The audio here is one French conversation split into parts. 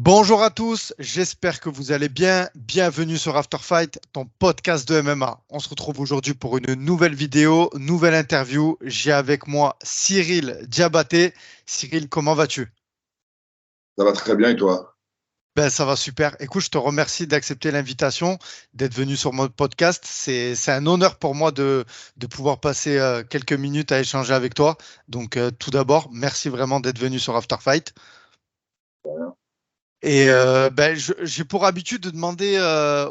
Bonjour à tous, j'espère que vous allez bien. Bienvenue sur After Fight, ton podcast de MMA. On se retrouve aujourd'hui pour une nouvelle vidéo, nouvelle interview. J'ai avec moi Cyril Diabaté. Cyril, comment vas-tu? Ça va très bien et toi? Ben, ça va super. Écoute, je te remercie d'accepter l'invitation, d'être venu sur mon podcast. C'est un honneur pour moi de pouvoir passer quelques minutes à échanger avec toi. Donc, tout d'abord, merci vraiment d'être venu sur After Fight. Et ben, j'ai pour habitude de demander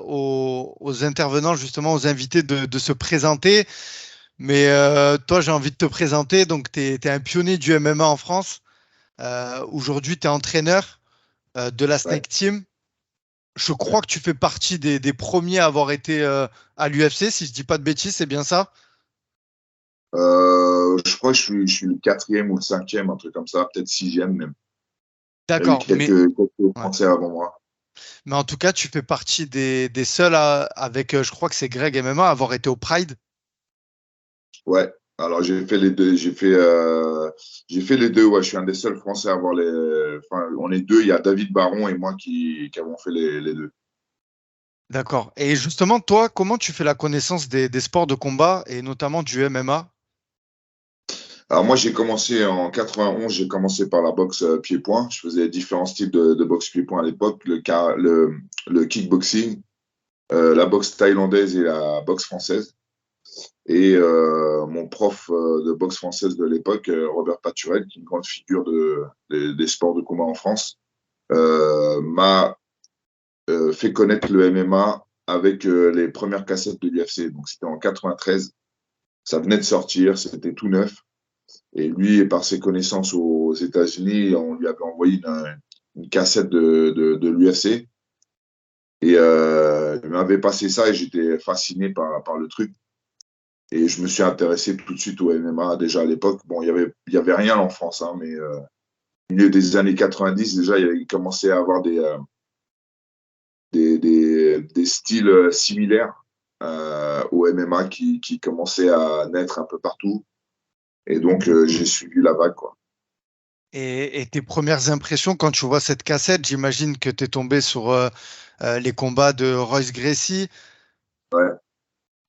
aux intervenants, justement aux invités, de se présenter. Mais toi, j'ai envie de te présenter. Donc, tu es un pionnier du MMA en France. Aujourd'hui, tu es entraîneur de la Ouais. Snake Team. Je Ouais. crois que tu fais partie des premiers à avoir été à l'UFC, si je dis pas de bêtises, c'est bien ça? Je crois que je suis le quatrième ou le cinquième, un truc comme ça, peut-être sixième même. Il y a eu D'accord, quelques ouais. Français avant moi. Mais en tout cas, tu fais partie des seuls avec, je crois que c'est Greg MMA, à avoir été au Pride. Ouais. Alors j'ai fait les deux. J'ai fait les deux. Ouais, je suis un des seuls Français à avoir les. Enfin, on est deux. Il y a David Baron et moi qui avons fait les deux. D'accord. Et justement, toi, comment tu fais la connaissance des sports de combat et notamment du MMA? Alors moi, j'ai commencé en 91. J'ai commencé par la boxe pied-point. Je faisais différents styles de boxe pied-point à l'époque, le kickboxing, la boxe thaïlandaise et la boxe française. Et mon prof de boxe française de l'époque, Robert Paturel, qui est une grande figure des sports de combat en France, m'a fait connaître le MMA avec les premières cassettes de l'UFC. Donc c'était en 93, ça venait de sortir, c'était tout neuf. Et lui, par ses connaissances aux États-Unis, on lui avait envoyé une cassette de l'UFC. Et il m'avait passé ça et j'étais fasciné par le truc. Et je me suis intéressé tout de suite au MMA déjà à l'époque. Bon, il y avait rien en France, hein, mais au milieu des années 90, déjà, il commençait à avoir des styles similaires au MMA qui commençaient à naître un peu partout. Et donc, j'ai suivi la vague, quoi. Et tes premières impressions quand tu vois cette cassette, j'imagine que tu es tombé sur les combats de Royce Gracie. Ouais.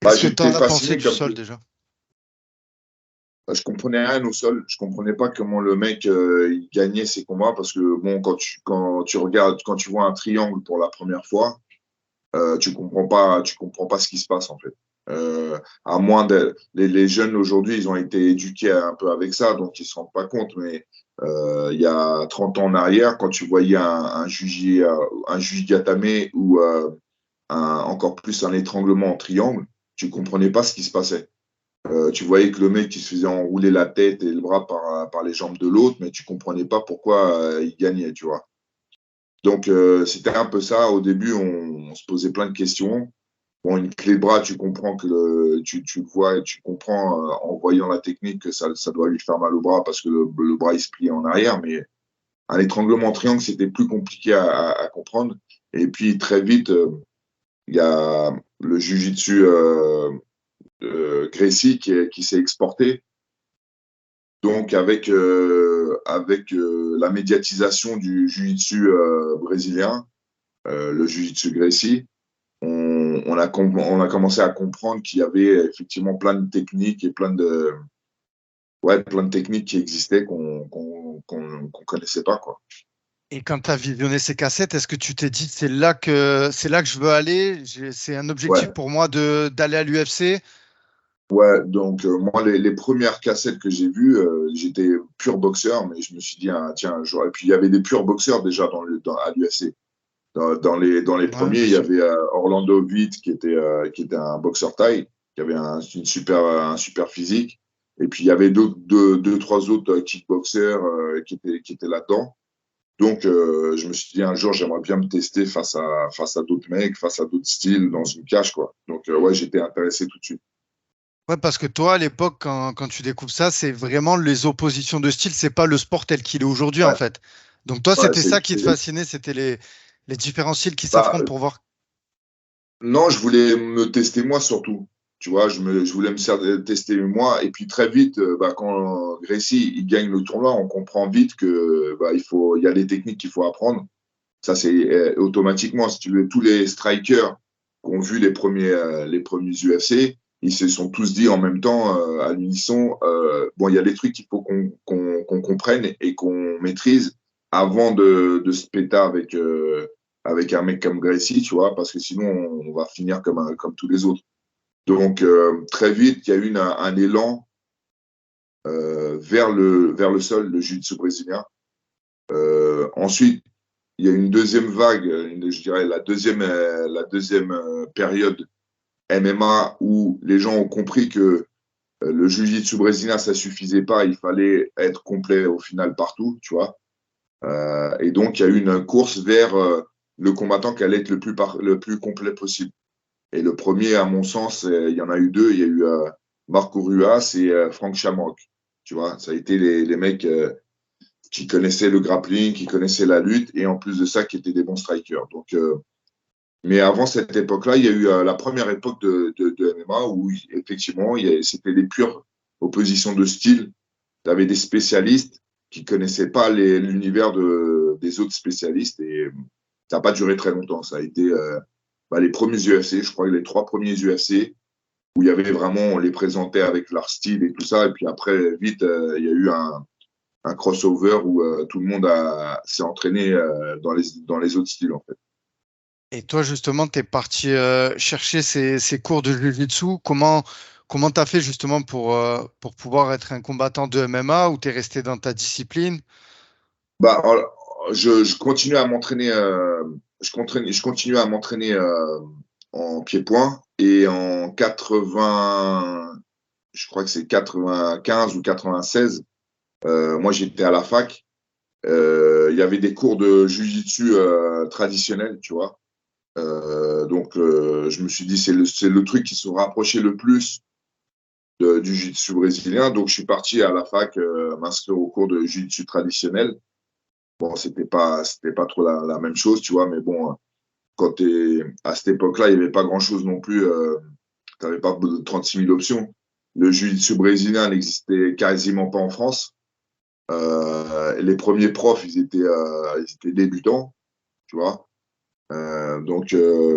Bah, Qu'est-ce que tu j'étais en as pensé fasciné du comme sol déjà? je comprenais rien au sol. Je comprenais pas comment le mec il gagnait ses combats parce que bon, quand tu regardes, quand tu vois un triangle pour la première fois, tu comprends pas ce qui se passe en fait. À moins les jeunes aujourd'hui, ils ont été éduqués un peu avec ça, donc ils se rendent pas compte. Mais il y a 30 ans en arrière, quand tu voyais un juge gatame ou encore plus un étranglement en triangle, tu comprenais pas ce qui se passait. Tu voyais que le mec il se faisait enrouler la tête et le bras par les jambes de l'autre, mais tu comprenais pas pourquoi il gagnait, tu vois. Donc, c'était un peu ça. Au début, on se posait plein de questions. Bon, une clé de bras, tu comprends que tu le vois et tu comprends en voyant la technique que ça doit lui faire mal au bras parce que le bras il se pliait en arrière. Mais un étranglement en triangle, c'était plus compliqué à comprendre. Et puis, très vite, il y a le jujitsu Gracie qui s'est exporté. Donc, avec la médiatisation du jiu-jitsu brésilien, le jiu-jitsu Gracie, on a commencé à comprendre qu'il y avait effectivement plein de techniques et plein de techniques qui existaient qu'on connaissait pas, quoi. Et quand tu as visionné ces cassettes, est-ce que tu t'es dit c'est là que je veux aller, c'est un objectif Ouais, pour moi d'aller à l'UFC? ouais. Donc, moi, les premières cassettes que j'ai vues, j'étais pur boxeur, mais je me suis dit, ah, tiens, et puis il y avait des purs boxeurs déjà à l'UFC. Dans les Ouais, premiers, bien il y sûr. avait Orlando Witt qui était un boxeur thaï, qui avait un super physique. Et puis il y avait deux, trois autres kickboxers qui étaient là-dedans. Donc je me suis dit un jour, j'aimerais bien me tester face à d'autres mecs, face à d'autres styles dans une cage, quoi. Donc ouais, j'étais intéressé tout de suite. Ouais, parce que toi, à l'époque, quand tu découvres ça, c'est vraiment les oppositions de style, c'est pas le sport tel qu'il est aujourd'hui, en Ouais, fait. Donc toi, ouais, c'était ça qui te fascinait, c'était les différents styles qui bah, s'affrontent pour voir. non, je voulais me tester moi surtout. Tu vois, je voulais tester moi. Et puis très vite, quand Gracie il gagne le tournoi, on comprend vite que il y a des techniques qu'il faut apprendre. Ça, c'est automatiquement, si tu veux, tous les strikers qui ont vu les premiers UFC, ils se sont tous dit en même temps, à l'unisson, bon, il y a des trucs qu'il faut qu'on comprenne et qu'on maîtrise avant de se péter avec un mec comme Gracie, tu vois, parce que sinon, on va finir comme tous les autres. Donc, très vite, il y a eu un élan vers le sol, le jiu-jitsu brésilien. Ensuite, il y a une deuxième vague, je dirais la deuxième période MMA où les gens ont compris que le jiu-jitsu brésilien, ça suffisait pas, il fallait être complet au final partout, tu vois. Et donc, il y a eu une course vers le combattant qui allait être le plus complet possible. Et le premier, à mon sens, il y en a eu deux. Il y a eu Marco Ruas et Frank Shamrock. Tu vois, ça a été les mecs qui connaissaient le grappling, qui connaissaient la lutte, et en plus de ça, qui étaient des bons strikers. Donc, mais avant cette époque-là, il y a eu la première époque de MMA où, effectivement, c'était des pures oppositions de style. Tu avais des spécialistes qui ne connaissaient pas l'univers des autres spécialistes, et ça n'a pas duré très longtemps. Ça a été les premiers UFC, je crois que les 3 premiers UFC, où il y avait vraiment, on les présentait avec leur style et tout ça, et puis après, vite, il y a eu un crossover où tout le monde s'est entraîné dans les autres styles, en fait. Et toi, justement, tu es parti chercher ces cours de Jiu-Jitsu. Comment tu as fait justement pour pouvoir être un combattant de MMA ou tu es resté dans ta discipline? Bah, je continue à m'entraîner, je continue à m'entraîner en pied-point, et en 80, je crois que c'est 95 ou 96, moi j'étais à la fac. Il y avait des cours de jiu-jitsu traditionnels, tu vois. Donc, je me suis dit, c'est le truc qui se rapprochait le plus du jiu-jitsu brésilien. Donc, je suis parti à la fac m'inscrire au cours de jiu-jitsu traditionnel. Bon, c'était pas trop la même chose, tu vois, mais bon, quand à cette époque-là, il n'y avait pas grand-chose non plus. Tu n'avais pas 36 000 options. Le jiu-jitsu brésilien n'existait quasiment pas en France. Les premiers profs, ils étaient débutants, tu vois. Donc,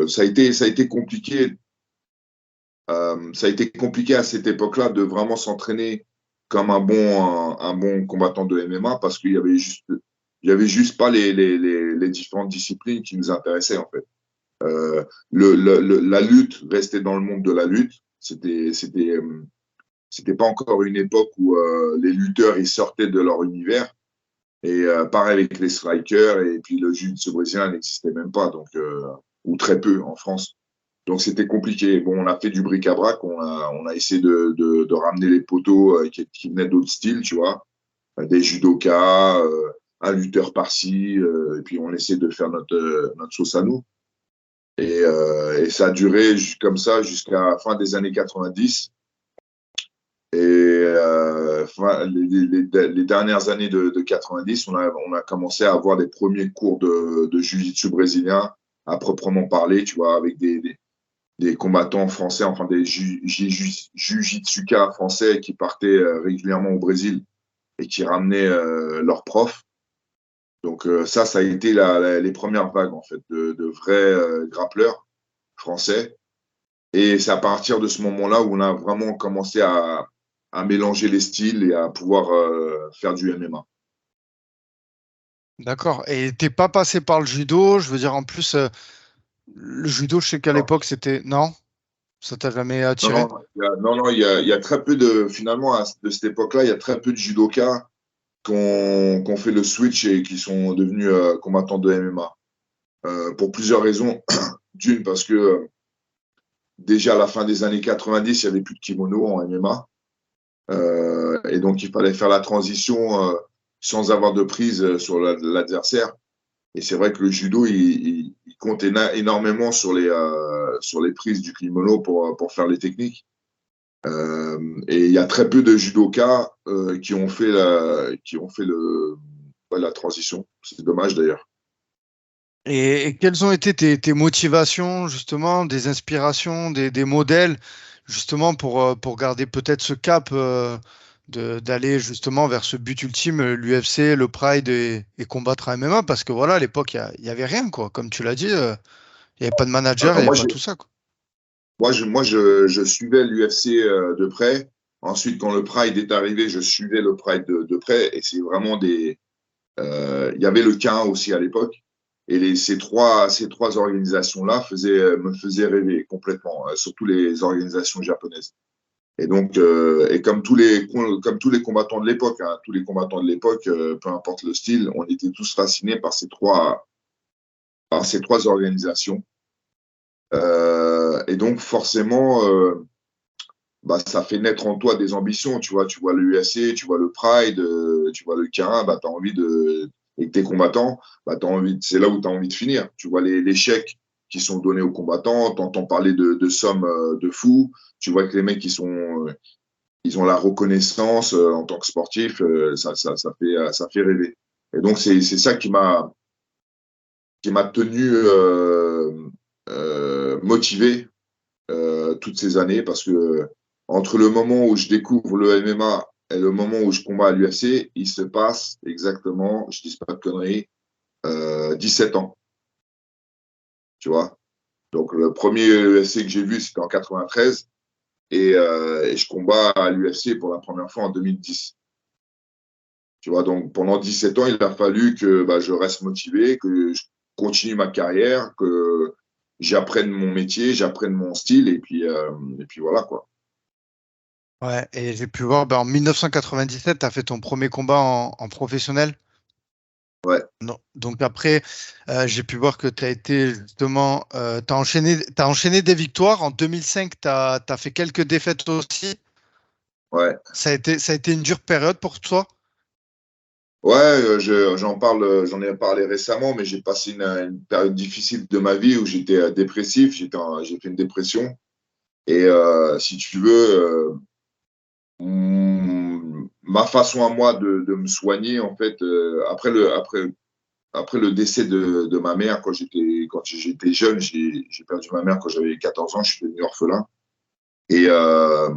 ça a été compliqué. Ça a été compliqué à cette époque-là de vraiment s'entraîner comme un bon combattant de MMA, parce qu'il y avait juste pas les différentes disciplines qui nous intéressaient, en fait. La lutte restait dans le monde de la lutte. C'était pas encore une époque où les lutteurs ils sortaient de leur univers. Et pareil avec les strikers, et puis le jiu-jitsu brésilien n'existait même pas, donc ou très peu en France. Donc c'était compliqué. Bon, on a fait du bric-à-brac, on a essayé de ramener les poteaux qui venaient d'autres styles, tu vois, des judokas, un lutteur par-ci, et puis on essaie de faire notre sauce à nous. Et ça a duré comme ça jusqu'à la fin des années 90. Et les dernières années de 90, on a commencé à avoir des premiers cours de jiu-jitsu brésilien à proprement parler, tu vois, avec des combattants français, enfin des jiu-jitsukas français qui partaient régulièrement au Brésil et qui ramenaient leurs profs. Donc ça a été les premières vagues, en fait, de vrais grappleurs français. Et c'est à partir de ce moment-là où on a vraiment commencé à mélanger les styles et à pouvoir faire du MMA. D'accord. Et t'es pas passé par le judo? Je veux dire, en plus, le judo, je sais qu'à Non, l'époque, c'était... Non? Ça t'a jamais non, attiré? il y a très peu finalement, de cette époque-là, il y a très peu de judokas qui ont fait le switch et qui sont devenus combattants de MMA. Pour plusieurs raisons. D'une, parce que déjà à la fin des années 90, il n'y avait plus de kimono en MMA. Et donc, il fallait faire la transition sans avoir de prise sur l'adversaire. Et c'est vrai que le judo, il compte énormément sur les prises du kimono pour faire les techniques. Et il y a très peu de judokas qui ont fait la transition. C'est dommage d'ailleurs. Et quelles ont été tes motivations, justement, des inspirations, des modèles, justement, pour garder peut-être ce cap d'aller justement vers ce but ultime, l'UFC, le Pride et combattre en MMA, parce que voilà, à l'époque, il y avait rien, quoi. Comme tu l'as dit, il n'y avait pas de manager, il Alors n'y avait pas tout ça, quoi. moi, je suivais l'UFC de près. Ensuite, quand le Pride est arrivé, je suivais le Pride de près. Et c'est vraiment des. Il y avait le K1 aussi à l'époque. Et ces trois organisations-là me faisaient rêver complètement, surtout les organisations japonaises. Et donc, et comme tous les combattants de l'époque, hein, tous les combattants de l'époque, peu importe le style, on était tous fascinés par ces trois organisations. Et donc, forcément, bah, ça fait naître en toi des ambitions. Tu vois le UFC, tu vois le Pride, tu vois le K1, bah, tu as envie de. Et que tu es combattant, bah, c'est là où tu as envie de finir. Tu vois les chèques qui sont donnés aux combattants, tu entends parler de sommes de fous. Tu vois que les mecs, ils ont la reconnaissance en tant que sportif, ça fait rêver. Et donc, c'est ça qui m'a tenu motivé toutes ces années parce que entre le moment où je découvre le MMA et le moment où je combats à l'UFC, il se passe exactement, je dis pas de conneries, 17 ans, tu vois. Donc le premier UFC que j'ai vu, c'était en 93 et je combats à l'UFC pour la première fois en 2010. Tu vois, donc pendant 17 ans, il a fallu que bah, je reste motivé, que je continue ma carrière, que j'apprenne mon métier, j'apprenne mon style, et puis voilà quoi. Ouais, et j'ai pu voir, ben, en 1997, tu as fait ton premier combat en professionnel. Ouais, Non. Donc après, j'ai pu voir que tu as été justement, t'as enchaîné des victoires. En 2005, tu as fait quelques défaites aussi. ouais. Ça a été une dure période pour toi. Ouais, j'en ai parlé récemment, mais j'ai passé une période difficile de ma vie où j'étais dépressif, j'ai fait une dépression. Et si tu veux, ma façon à moi de me soigner, en fait, après le décès de ma mère, quand j'étais jeune, j'ai perdu ma mère quand j'avais 14 ans, je suis devenu orphelin. Et, euh,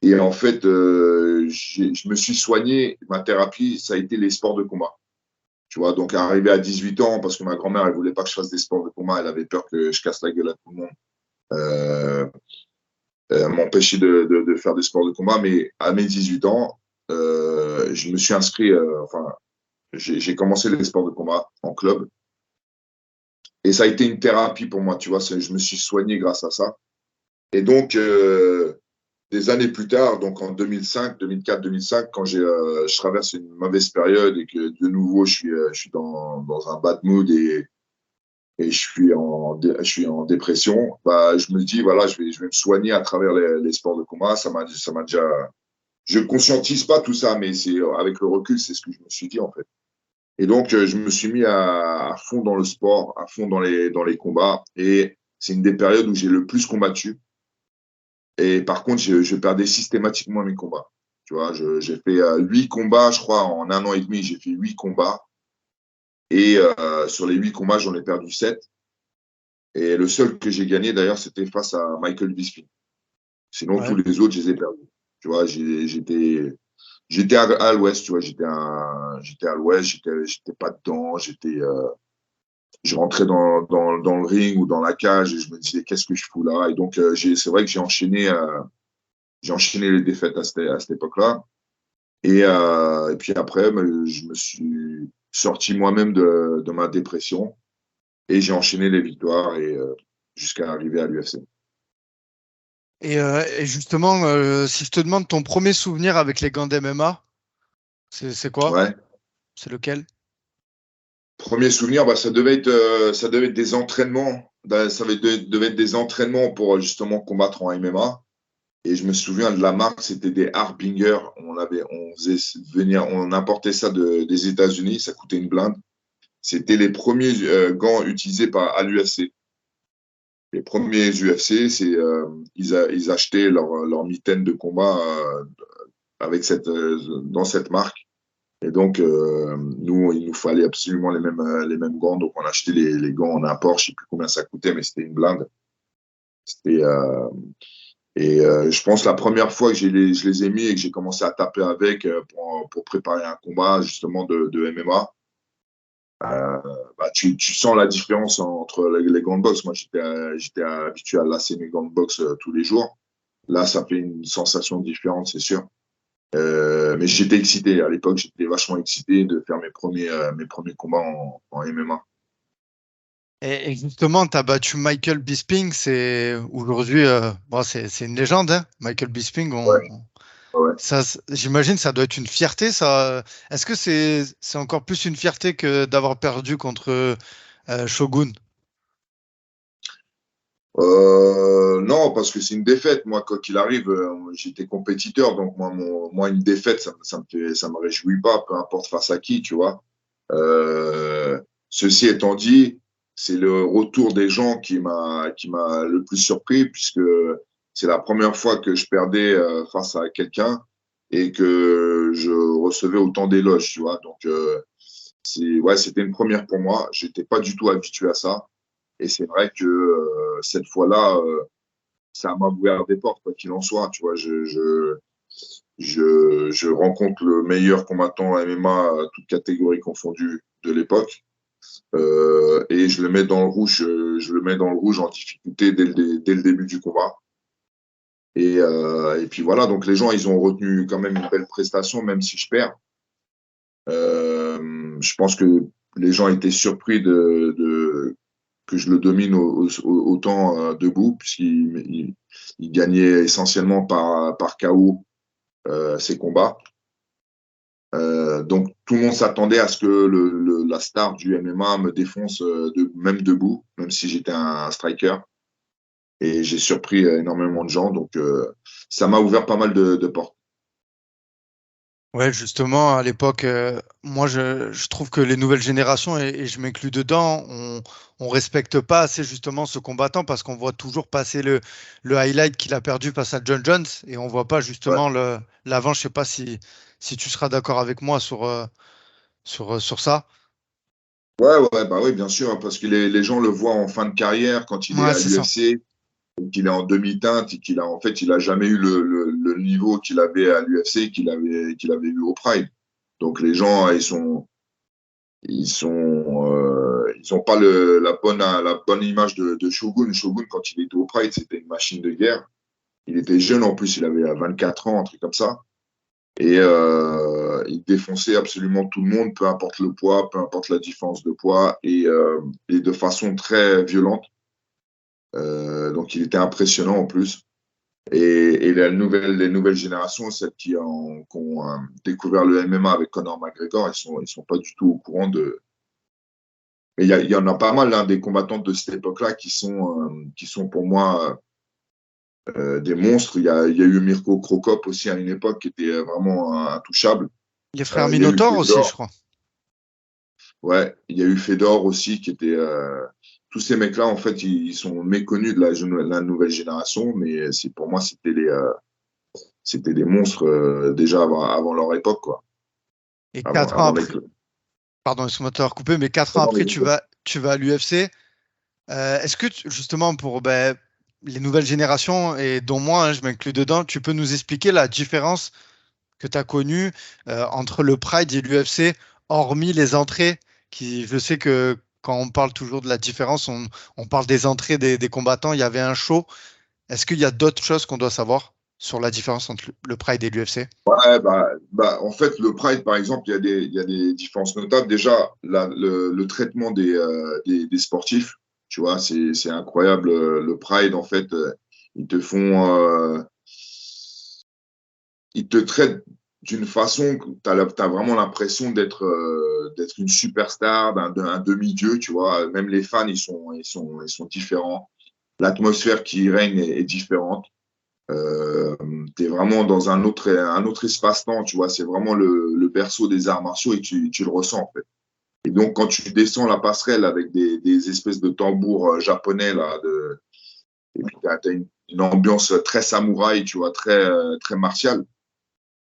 et en fait, je me suis soigné, ma thérapie, ça a été les sports de combat. Tu vois, donc arrivé à 18 ans, parce que ma grand-mère, elle voulait pas que je fasse des sports de combat, elle avait peur que je casse la gueule à tout le monde, euh, m'empêcher de faire des sports de combat. Mais à mes 18 ans, je me suis inscrit, enfin, j'ai commencé les sports de combat en club. Et ça a été une thérapie pour moi, tu vois, je me suis soigné grâce à ça. Et donc, des années plus tard, donc en 2005, 2004, 2005, quand je traverse une mauvaise période et que de nouveau je suis dans un bad mood et je suis en dépression, bah, je me dis, voilà, je vais me soigner à travers les sports de combat. Ça m'a déjà. Je ne conscientise pas tout ça, mais avec le recul, c'est ce que je me suis dit, en fait. Et donc, je me suis mis à fond dans le sport, à fond dans les combats. Et c'est une des périodes où j'ai le plus combattu. Et par contre, je perdais systématiquement mes combats. Tu vois, j'ai fait 8 combats, je crois, en un an et demi, j'ai fait 8 combats. Et sur les 8 combats, j'en ai perdu 7. Et le seul que j'ai gagné, d'ailleurs, c'était face à Michael Bisping. Sinon, tous Ouais. les autres, je les ai perdus. Tu vois, j'étais à l'ouest, tu vois, j'étais à l'ouest, j'étais pas dedans, je rentrais dans le ring ou dans la cage et je me disais, qu'est-ce que je fous là? Et donc, c'est vrai que j'ai enchaîné les défaites à cette époque-là. Et puis après, je me suis sorti moi-même de ma dépression et j'ai enchaîné les victoires jusqu'à arriver à l'UFC. Et justement, si je te demande ton premier souvenir avec les gants d'MMA, c'est quoi? Ouais. C'est lequel? Premier souvenir, bah, ça devait être des entraînements. Ça devait être des entraînements pour justement combattre en MMA. Et je me souviens de la marque, c'était des Harbinger. On faisait venir, on importait ça des États-Unis, ça coûtait une blinde. C'était les premiers gants utilisés à l'UFC. Les premiers UFC, ils achetaient leur mitaine de combat dans cette marque. Et donc, nous, il nous fallait absolument les mêmes gants. Donc, on achetait les gants en import. Je ne sais plus combien ça coûtait, mais c'était une blinde. C'était, Et je pense la première fois que je les ai mis et que j'ai commencé à taper avec pour préparer un combat justement de MMA, bah, tu sens la différence entre les gants de boxe. Moi, j'étais habitué à lasser mes gants de boxe tous les jours. Là, ça fait une sensation différente, c'est sûr. Mais j'étais excité. À l'époque, j'étais vachement excité de faire mes premiers combats en MMA. Et justement, tu as battu Michael Bisping. C'est aujourd'hui, bon, c'est une légende, hein, Michael Bisping. Ouais, ouais. Ça, j'imagine, ça doit être une fierté, ça. Est-ce que c'est encore plus une fierté que d'avoir perdu contre Shogun? Non, parce que c'est une défaite. Moi, quoi qu'il arrive, j'étais compétiteur, donc moi, une défaite, ça me réjouit pas, peu importe face à qui, tu vois. Ceci étant dit, c'est le retour des gens qui m'a le plus surpris, puisque c'est la première fois que je perdais face à quelqu'un et que je recevais autant d'éloges, tu vois. Donc, ouais, c'était une première pour moi. J'étais pas du tout habitué à ça. Et c'est vrai que cette fois-là, ça m'a ouvert des portes, quoi qu'il en soit. Tu vois, je rencontre le meilleur combattant MMA, toutes catégories confondues de l'époque. Et je le mets dans le rouge, je le mets dans le rouge en difficulté dès le début du combat. Et puis voilà, donc les gens, ils ont retenu quand même une belle prestation, même si je perds. Je pense que les gens étaient surpris que je le domine autant debout, puisqu'il gagnait essentiellement par KO ses combats. Donc tout le monde s'attendait à ce que la star du MMA me défonce même debout, même si j'étais un striker. Et j'ai surpris énormément de gens, donc ça m'a ouvert pas mal de portes. Ouais, justement, à l'époque, moi, je trouve que les nouvelles générations, et je m'inclus dedans, on respecte pas assez justement ce combattant parce qu'on voit toujours passer le highlight qu'il a perdu face à John Jones et on voit pas Ouais, justement l'avant. Je sais pas si tu seras d'accord avec moi sur ça. ouais, bah oui, bien sûr, parce que les gens le voient en fin de carrière quand il est Ouais, à c'est ça. l'UFC, qu'il est en demi-teinte et il a jamais eu le niveau qu'il avait à l'UFC, qu'il avait eu au Pride. Donc les gens, ils ont pas la bonne image de Shogun. Shogun, quand il était au Pride, c'était une machine de guerre. Il était jeune en plus, il avait 24 ans, un truc comme ça. Et il défonçait absolument tout le monde, peu importe le poids, peu importe la différence de poids, et de façon très violente. Donc il était impressionnant en plus. Et les nouvelles générations, celles qui ont découvert le MMA avec Conor McGregor, ils sont pas du tout au courant de. Mais il y en a pas mal, hein, des combattants de cette époque-là qui sont pour moi des monstres. Il y a eu Mirko Cro Cop aussi à une époque qui était vraiment intouchable. Les frères Il y a eu Minotaur aussi, je Fedor. crois. Ouais, il y a eu Fedor aussi qui était. Tous ces mecs-là, en fait, ils sont méconnus de la nouvelle génération, mais pour moi, c'était des monstres déjà avant leur époque, quoi. Et 4 ans Avant après, pardon, excuse-moi de t'avoir coupé, mais 4 ans après, tu vas à l'UFC. Est-ce que justement pour ben, les nouvelles générations et dont moi, hein, je m'inclus dedans, tu peux nous expliquer la différence que tu as connue entre le Pride et l'UFC, hormis les entrées, qui je sais que quand on parle toujours de la différence, on parle des entrées des combattants, il y avait un show. Est-ce qu'il y a d'autres choses qu'on doit savoir sur la différence entre le Pride et l'UFC? Ouais, en fait, le Pride, par exemple, il y a des différences notables. Déjà, le traitement des sportifs, tu vois, c'est incroyable. Le Pride, en fait, ils te font, ils te traitent d'une façon que tu as vraiment l'impression d'être une superstar, d'un demi-dieu, tu vois. Même les fans, ils sont différents. L'atmosphère qui règne est différente. Tu es vraiment dans un autre espace-temps, tu vois. C'est vraiment le berceau des arts martiaux et tu le ressens, en fait. Et donc, quand tu descends la passerelle avec des espèces de tambours japonais, là, et puis tu as, une ambiance très samouraï, tu vois, très martiale,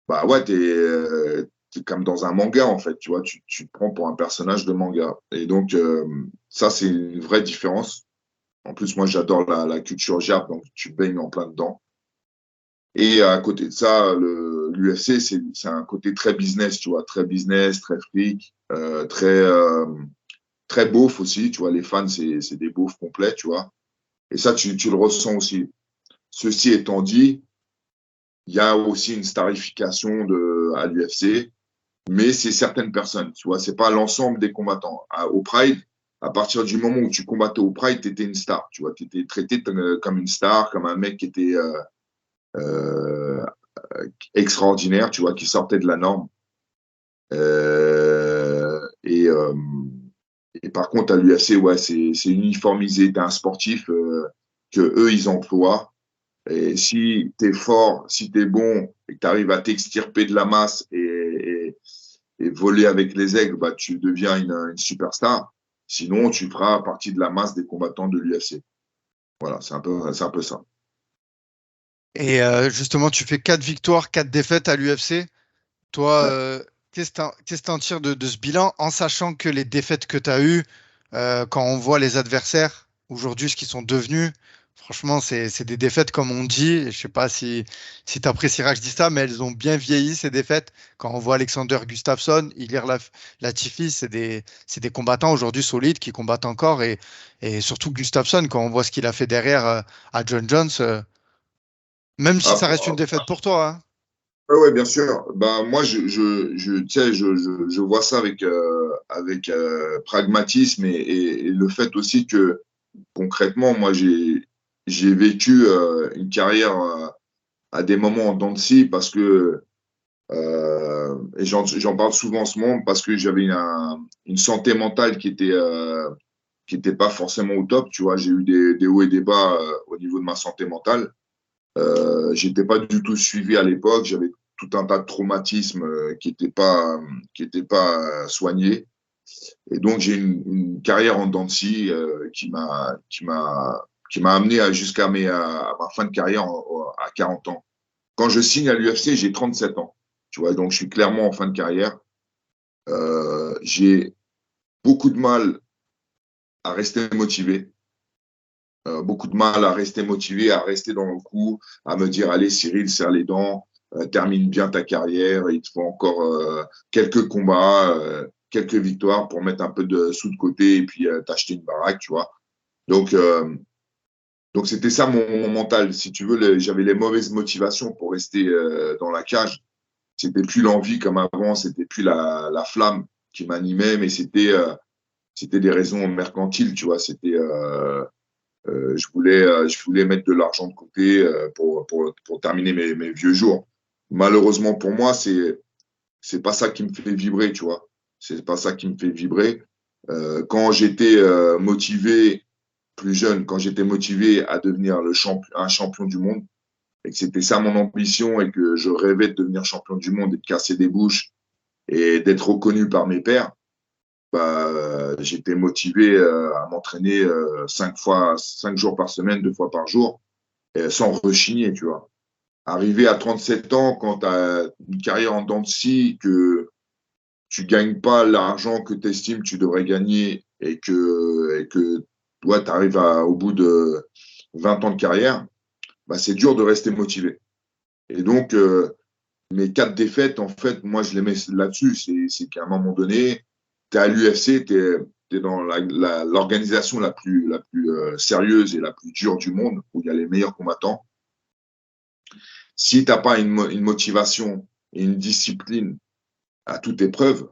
bah ouais, t'es comme dans un manga, en fait, tu vois. Tu te prends pour un personnage de manga. Et donc, ça, c'est une vraie différence. En plus, moi, j'adore la culture jap, donc tu baignes en plein dedans. Et à côté de ça, l'UFC, c'est un côté très business, tu vois, très business, très fric, très beauf aussi, tu vois. Les fans, c'est des beaufs complets, tu vois. Et ça, tu le ressens aussi. Ceci étant dit, il y a aussi une starification à l'UFC, mais c'est certaines personnes, tu vois, c'est pas l'ensemble des combattants. Au Pride, à partir du moment où tu combattais au Pride, tu étais une star, tu vois, tu étais traité comme une star, comme un mec qui était euh, extraordinaire, tu vois, qui sortait de la norme. Euh, et, euh, et par contre, à l'UFC, ouais, c'est uniformisé. Tu un sportif que eux, ils emploient. Et si tu es fort, si tu es bon et que tu arrives à t'extirper de la masse et voler avec les aigles, bah, tu deviens une superstar. Sinon, tu feras partie de la masse des combattants de l'UFC. Voilà, c'est un peu ça. Et justement, tu fais 4 victoires, 4 défaites à l'UFC. Toi, Ouais. qu'est-ce que tu en tires de ce bilan en sachant que les défaites que tu as eues, quand on voit les adversaires aujourd'hui, ce qu'ils sont devenus, franchement, c'est des défaites comme on dit. Et je sais pas si tu apprécieras que je dise ça, mais elles ont bien vieilli, ces défaites. Quand on voit Alexander Gustafsson, Ilir Latifi, c'est des combattants aujourd'hui solides qui combattent encore. Et surtout Gustafsson, quand on voit ce qu'il a fait derrière à John Jones, même si ça reste une Après, défaite pour toi, hein. ouais, bien sûr. Ben, moi, tu sais, je vois ça avec pragmatisme et le fait aussi que concrètement, moi, j'ai vécu une carrière à des moments en dents de scie parce que, et j'en parle souvent en ce moment, parce que j'avais une santé mentale qui était pas forcément au top. Tu vois, j'ai eu des hauts et des bas au niveau de ma santé mentale. J'étais pas du tout suivi à l'époque. J'avais tout un tas de traumatismes qui étaient pas soignés. Et donc, j'ai une carrière en dents de scie qui m'a amené à ma fin de carrière à 40 ans. Quand je signe à l'UFC, j'ai 37 ans. Tu vois, donc je suis clairement en fin de carrière. J'ai beaucoup de mal à rester motivé. Beaucoup de mal à rester motivé, à rester dans le coup, à me dire, allez Cyril, serre les dents, termine bien ta carrière, il te faut encore quelques combats, quelques victoires pour mettre un peu de sous de côté et puis t'acheter une baraque, tu vois. Donc, c'était ça mon mental. Si tu veux, j'avais les mauvaises motivations pour rester dans la cage. C'était plus l'envie comme avant, c'était plus la flamme qui m'animait, mais c'était des raisons mercantiles, tu vois. Je voulais mettre de l'argent de côté pour terminer mes vieux jours. Malheureusement pour moi, c'est pas ça qui me fait vibrer, tu vois. C'est pas ça qui me fait vibrer. Quand j'étais motivé plus jeune, quand j'étais motivé à devenir un champion du monde, et que c'était ça mon ambition et que je rêvais de devenir champion du monde et de casser des bouches et d'être reconnu par mes pairs, bah, j'étais motivé à m'entraîner 5 jours par semaine, 2 fois par jour, sans rechigner, tu vois. Arrivé à 37 ans, quand tu as une carrière en dents de scie, que tu gagnes pas l'argent que tu estimes tu devrais gagner et que toi, tu arrives au bout de 20 ans de carrière, bah, c'est dur de rester motivé. Et donc, mes 4 défaites, en fait, moi, je les mets là-dessus. C'est qu'à un moment donné, tu es à l'UFC, tu es dans l'organisation la plus sérieuse et la plus dure du monde, où il y a les meilleurs combattants. Si tu n'as pas une motivation et une discipline à toute épreuve,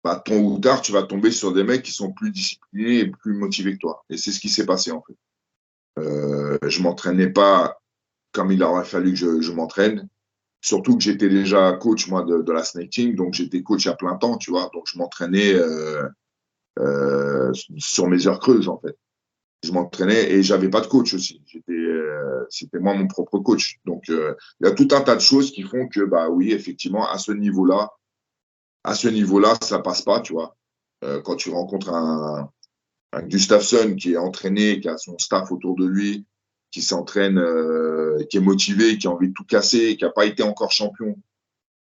bah, tôt ou tard, tu vas tomber sur des mecs qui sont plus disciplinés et plus motivés que toi. Et c'est ce qui s'est passé, en fait. Je m'entraînais pas comme il aurait fallu que je m'entraîne. Surtout que j'étais déjà coach, moi, de la Snake Team, donc j'étais coach à plein temps, tu vois. Donc je m'entraînais sur mes heures creuses, en fait. Je m'entraînais et j'avais pas de coach aussi. C'était moi mon propre coach. Donc il y a tout un tas de choses qui font que, bah oui, effectivement, à ce niveau-là, ça passe pas, tu vois. Quand tu rencontres un Gustafsson qui est entraîné, qui a son staff autour de lui, qui s'entraîne, qui est motivé, qui a envie de tout casser, qui n'a pas été encore champion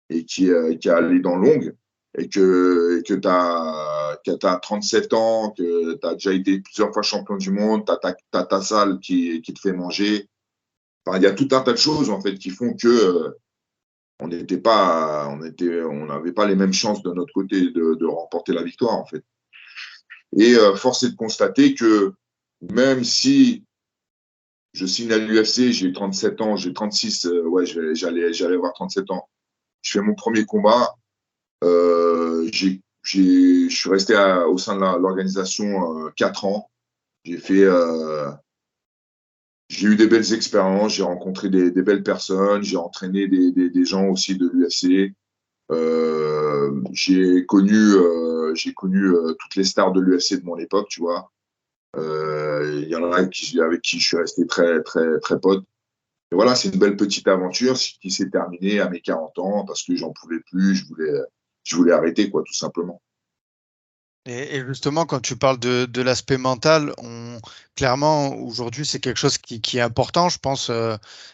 et qui a les dents longues et que tu as 37 ans, que tu as déjà été plusieurs fois champion du monde, tu as ta salle qui te fait manger, Enfin, il y a tout un tas de choses en fait qui font que on n'avait pas les mêmes chances de notre côté de remporter la victoire en fait. Et force est de constater que même si je signe à l'UFC, j'ai 37 ans, j'ai 36, ouais, j'allais avoir 37 ans. Je fais mon premier combat. Je suis resté au sein de l'organisation 4 ans. J'ai eu des belles expériences, j'ai rencontré des belles personnes, j'ai entraîné des gens aussi de l'UFC. J'ai connu toutes les stars de l'UFC de mon époque, tu vois. Il y en a avec qui je suis resté très, très, très pote. Et voilà, c'est une belle petite aventure qui s'est terminée à mes 40 ans parce que j'en pouvais plus, je voulais arrêter, quoi, tout simplement. Et justement, quand tu parles de l'aspect mental, clairement, aujourd'hui, c'est quelque chose qui est important, je pense.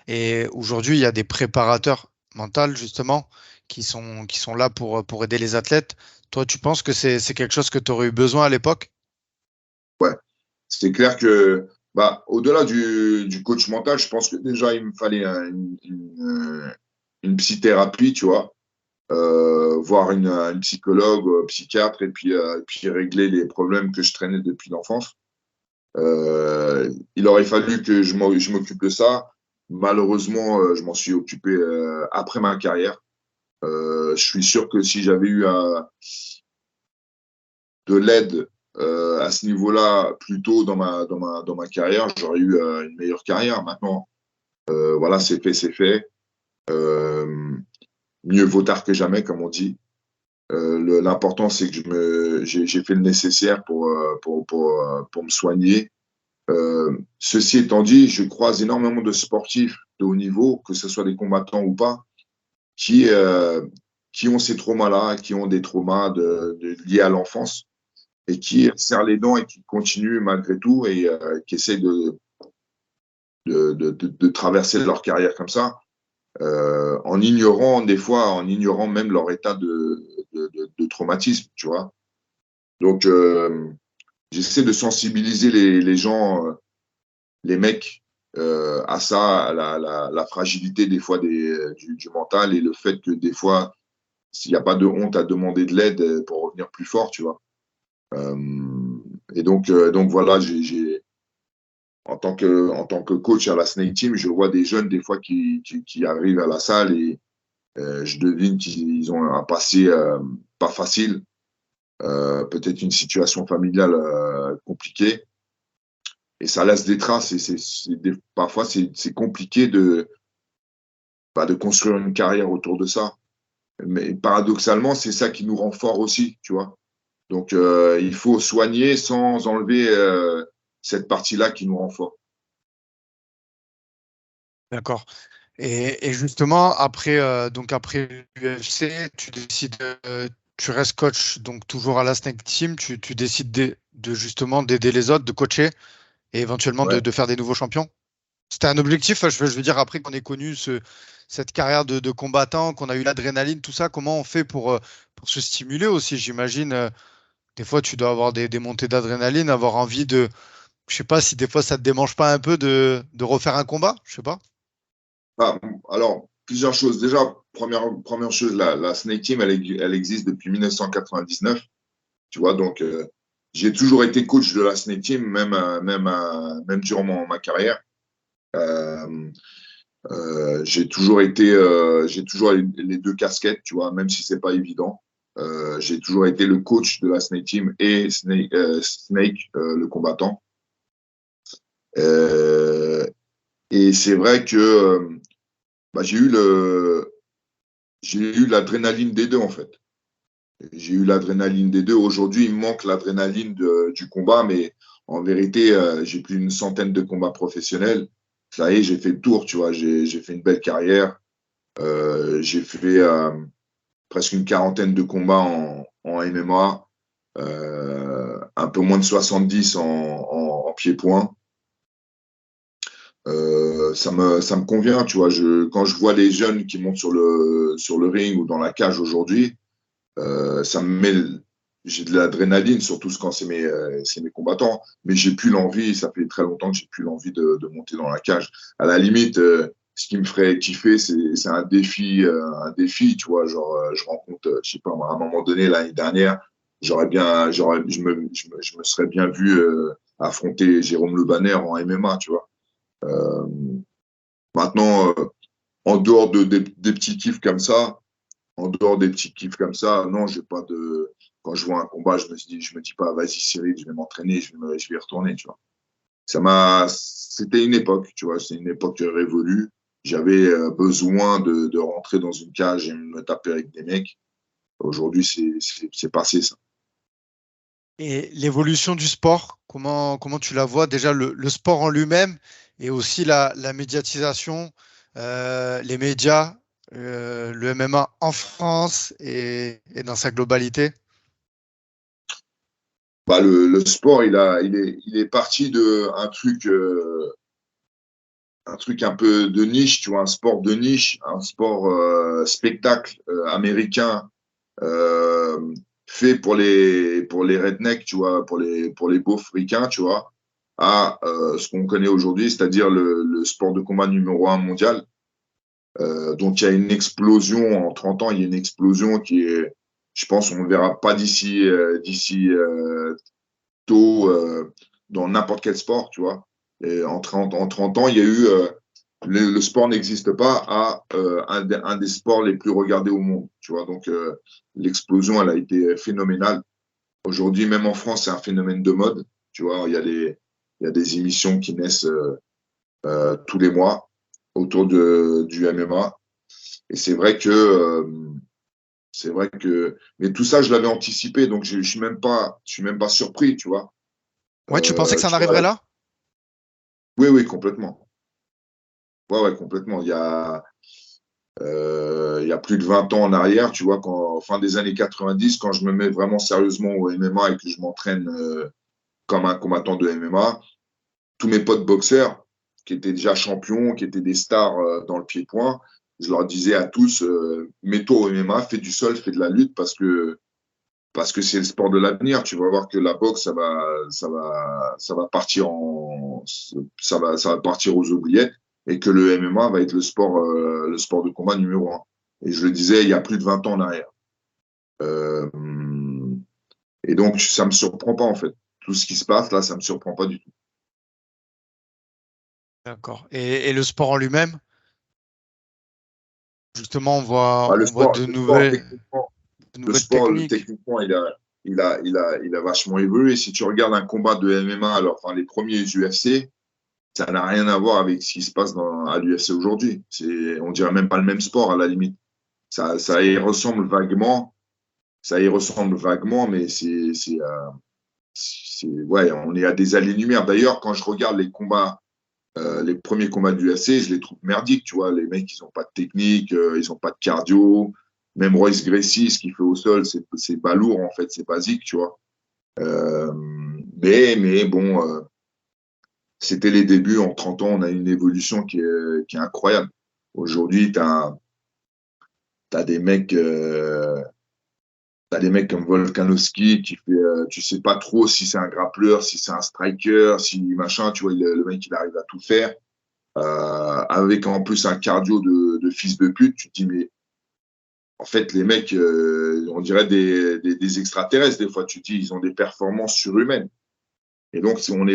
Et aujourd'hui, il y a des préparateurs mentaux, justement, qui sont là pour aider les athlètes. Toi, tu penses que c'est quelque chose que tu aurais eu besoin à l'époque? Ouais, c'est clair que, bah, au-delà du coach mental, je pense que déjà, il me fallait une psychothérapie, tu vois, voir une psychologue, psychiatre, et puis régler les problèmes que je traînais depuis l'enfance. Il aurait fallu que je m'occupe de ça. Malheureusement, je m'en suis occupé après ma carrière. Je suis sûr que si j'avais eu de l'aide à ce niveau-là plus tôt dans ma carrière, j'aurais eu une meilleure carrière. Maintenant, voilà, c'est fait, c'est fait. Euh, Mieux vaut tard que jamais, comme on dit. L'important, c'est que j'ai fait le nécessaire pour me soigner. Ceci étant dit, je croise énormément de sportifs de haut niveau, que ce soit des combattants ou pas, qui, euh, qui ont ces traumas-là, qui ont des traumas liés à l'enfance et qui serrent les dents et qui continuent malgré tout et qui essaient de traverser leur carrière comme ça, en ignorant des fois, en ignorant même leur état de traumatisme, tu vois. Donc, j'essaie de sensibiliser les gens, les mecs, à ça, à la fragilité des fois du mental et le fait que des fois, s'il n'y a pas de honte à demander de l'aide pour revenir plus fort, tu vois. Euh, donc voilà, en tant que coach à la Snake Team, je vois des jeunes des fois qui arrivent à la salle et je devine qu'ils ont un passé pas facile, peut-être une situation familiale compliquée. Et ça laisse des traces et parfois c'est compliqué de construire une carrière autour de ça. Mais paradoxalement, c'est ça qui nous rend forts aussi, tu vois. Donc il faut soigner sans enlever cette partie-là qui nous rend forts. D'accord. Et justement, après l'UFC, tu restes coach, donc toujours à la Snake Team, tu décides justement d'aider les autres, de coacher et éventuellement Ouais. de faire des nouveaux champions. C'était un objectif, je veux dire, après qu'on ait connu cette carrière de combattant, qu'on a eu l'adrénaline, tout ça, comment on fait pour se stimuler aussi, j'imagine. Des fois, tu dois avoir des montées d'adrénaline, avoir envie je sais pas si des fois ça te démange pas un peu de refaire un combat, je sais pas. Ah, alors, plusieurs choses. Déjà, première chose, la Snake Team, elle existe depuis 1999. Tu vois, donc j'ai toujours été coach de la Snake Team, même durant ma carrière. Euh, j'ai toujours les deux casquettes, tu vois, même si c'est pas évident. J'ai toujours été le coach de la Snake Team et Snake le combattant. Euh, et c'est vrai que bah, j'ai eu l'adrénaline des deux en fait. J'ai eu l'adrénaline des deux. Aujourd'hui, il me manque l'adrénaline du combat, mais en vérité, j'ai plus d'une centaine de combats professionnels. Ça y est, j'ai fait le tour, tu vois. J'ai fait une belle carrière. J'ai fait presque une quarantaine de combats en MMA, un peu moins de 70 en pied-point. Ça me convient, tu vois. Quand je vois les jeunes qui montent sur le ring ou dans la cage aujourd'hui, ça me met j'ai de l'adrénaline, surtout quand c'est mes combattants. Mais j'ai plus l'envie, ça fait très longtemps que j'ai plus l'envie de monter dans la cage. À la limite, ce qui me ferait kiffer, c'est un défi, tu vois. Genre, je rencontre, je sais pas, à un moment donné, l'année dernière, je me serais bien vu affronter Jérôme Le Banner en MMA, tu vois. Euh, Maintenant, en dehors des petits kiffs comme ça, non, j'ai pas de. Quand je vois un combat, je me dis pas, vas-y Cyril, je vais m'entraîner, je vais y retourner, tu vois. C'était une époque, tu vois, c'est une époque révolue. J'avais besoin de rentrer dans une cage et me taper avec des mecs. Aujourd'hui, c'est passé ça. Et l'évolution du sport, comment tu la vois? Déjà, le sport en lui-même et aussi la médiatisation, les médias, le MMA en France et dans sa globalité. Bah, le sport, il est parti de un truc un peu de niche, tu vois, un sport de niche, un sport spectacle américain euh, fait pour les rednecks, tu vois, pour les beaufs ricains, tu vois, à ce qu'on connaît aujourd'hui, c'est-à-dire le sport de combat numéro un mondial. Donc il y a une explosion en 30 ans, il y a une explosion qui est, je pense, on ne verra pas d'ici tôt dans n'importe quel sport, tu vois. Et en 30 ans, il y a eu le sport n'existe pas à un des sports les plus regardés au monde, tu vois. Donc l'explosion, elle a été phénoménale. Aujourd'hui, même en France, c'est un phénomène de mode, tu vois. Il y a des émissions qui naissent tous les mois autour du MMA. Et c'est vrai que, mais tout ça, je l'avais anticipé, donc je suis même pas surpris, tu vois. Ouais, tu pensais que ça en Tu vois, arriverait là? oui, oui, complètement. Ouais, ouais, complètement. Il y a plus de 20 ans en arrière, tu vois, fin des années 90, quand je me mets vraiment sérieusement au MMA et que je m'entraîne comme un combattant de MMA, tous mes potes boxeurs, qui étaient déjà champions, qui étaient des stars dans le pied-point, je leur disais à tous, mets-toi au MMA, fais du sol, fais de la lutte, parce que c'est le sport de l'avenir. Tu vas voir que la boxe, ça va partir ça va partir aux oubliettes et que le MMA va être le sport de combat numéro un. Et je le disais il y a plus de 20 ans en arrière. Euh, et donc, ça me surprend pas, en fait. Tout ce qui se passe là, ça me surprend pas du tout. D'accord. Et le sport en lui-même, justement, Bah, on voit de le nouvelles sport, techniques. techniquement, il a vachement évolué. Si tu regardes un combat de MMA, alors, enfin, les premiers UFC, ça n'a rien à voir avec ce qui se passe à l'UFC aujourd'hui. On dirait même pas le même sport à la limite. Ça y ressemble vaguement, mais ouais, on est à des années-lumière. D'ailleurs, quand je regarde les premiers combats de l'UFC, je les trouve merdiques, tu vois. Les mecs, ils ont pas de technique, ils ont pas de cardio. Même Royce Gracie, ce qu'il fait au sol, c'est pas lourd, en fait, c'est basique, tu vois. Euh, mais bon, c'était les débuts. En 30 ans, on a une évolution qui est incroyable. Aujourd'hui, as des mecs, t'as des mecs comme Volkanovski qui fait, tu sais pas trop si c'est un grappleur, si c'est un striker, si machin, tu vois, le mec, il arrive à tout faire. Avec en plus un cardio de fils de pute, tu te dis, mais en fait, les mecs, on dirait des extraterrestres, des fois, tu te dis, ils ont des performances surhumaines. Et donc, on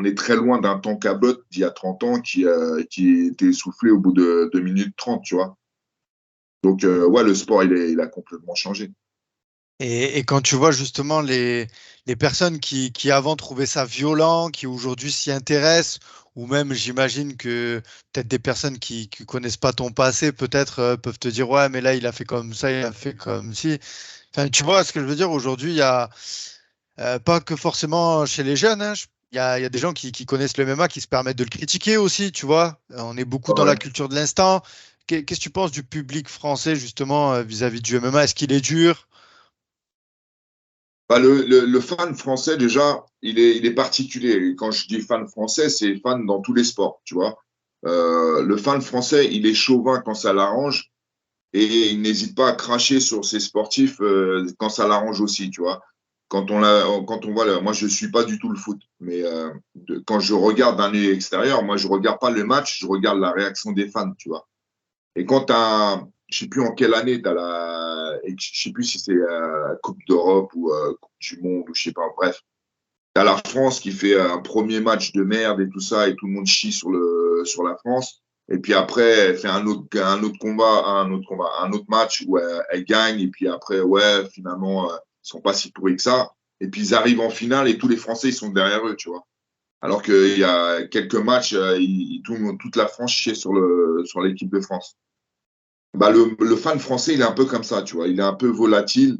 est très loin d'un temps Cabot d'il y a 30 ans qui était essoufflé au bout de 2 minutes 30, tu vois. Donc, ouais, le sport, il a complètement changé. Et quand tu vois justement les personnes qui avant trouvaient ça violent, qui aujourd'hui s'y intéressent, ou même j'imagine que peut-être des personnes qui connaissent pas ton passé, peut-être peuvent te dire ouais, mais là il a fait comme ça, il a fait comme si. Enfin, tu vois ce que je veux dire, aujourd'hui il y a pas que forcément chez les jeunes, hein, il y a des gens qui connaissent le MMA qui se permettent de le critiquer aussi, tu vois. On est beaucoup dans la Ouais. culture de l'instant. Qu'est-ce que tu penses du public français justement vis-à-vis du MMA? Est-ce qu'il est dur? Bah, le fan français, déjà, il est particulier. Et quand je dis fan français, c'est fan dans tous les sports, tu vois. Le fan français, il est chauvin quand ça l'arrange et il n'hésite pas à cracher sur ses sportifs quand ça l'arrange aussi, tu vois. quand on voit, moi je suis pas du tout le foot, mais quand je regarde d'un œil extérieur, moi je regarde pas le match, je regarde la réaction des fans, tu vois. Et quand je sais plus en quelle année je sais plus si c'est Coupe d'Europe ou Coupe du Monde ou je sais pas, bref. T'as la France qui fait un premier match de merde et tout ça, et tout le monde chie sur la France. Et puis après, elle fait un autre match où elle gagne. Et puis après, ouais, finalement, ils sont pas si pourris que ça. Et puis ils arrivent en finale et tous les Français, ils sont derrière eux, tu vois. Alors qu'il y a quelques matchs, toute la France chiait sur l'équipe de France. Bah, le fan français, il est un peu comme ça, tu vois. Il est un peu volatile.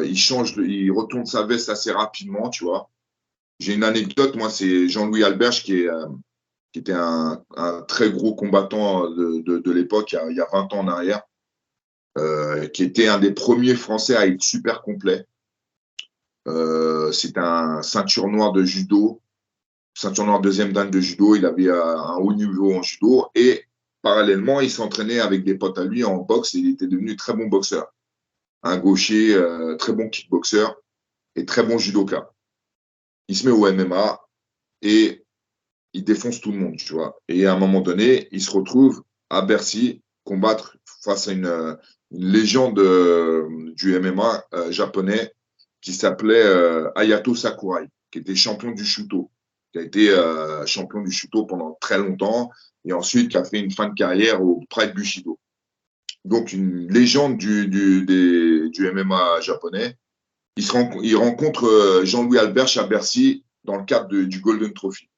Il retourne sa veste assez rapidement, tu vois. J'ai une anecdote, moi, c'est Jean-Louis Alberche qui était un très gros combattant de l'époque, il y a 20 ans en arrière, qui était un des premiers Français à être super complet. C'était un ceinture noire de judo, ceinture noire deuxième dan de judo. Il avait un haut niveau en judo et parallèlement, il s'entraînait avec des potes à lui en boxe et il était devenu très bon boxeur. Un gaucher, très bon kickboxer et très bon judoka. Il se met au MMA et il défonce tout le monde, tu vois. Et à un moment donné, il se retrouve à Bercy combattre face à une légende du MMA japonais qui s'appelait Hayato Sakurai, qui était champion du Shuto, qui a été champion du Shuto pendant très longtemps et ensuite qui a fait une fin de carrière au Pride Bushido. Donc une légende du MMA japonais. Il rencontre Jean-Louis Alberche à Bercy dans le cadre du Golden Trophy.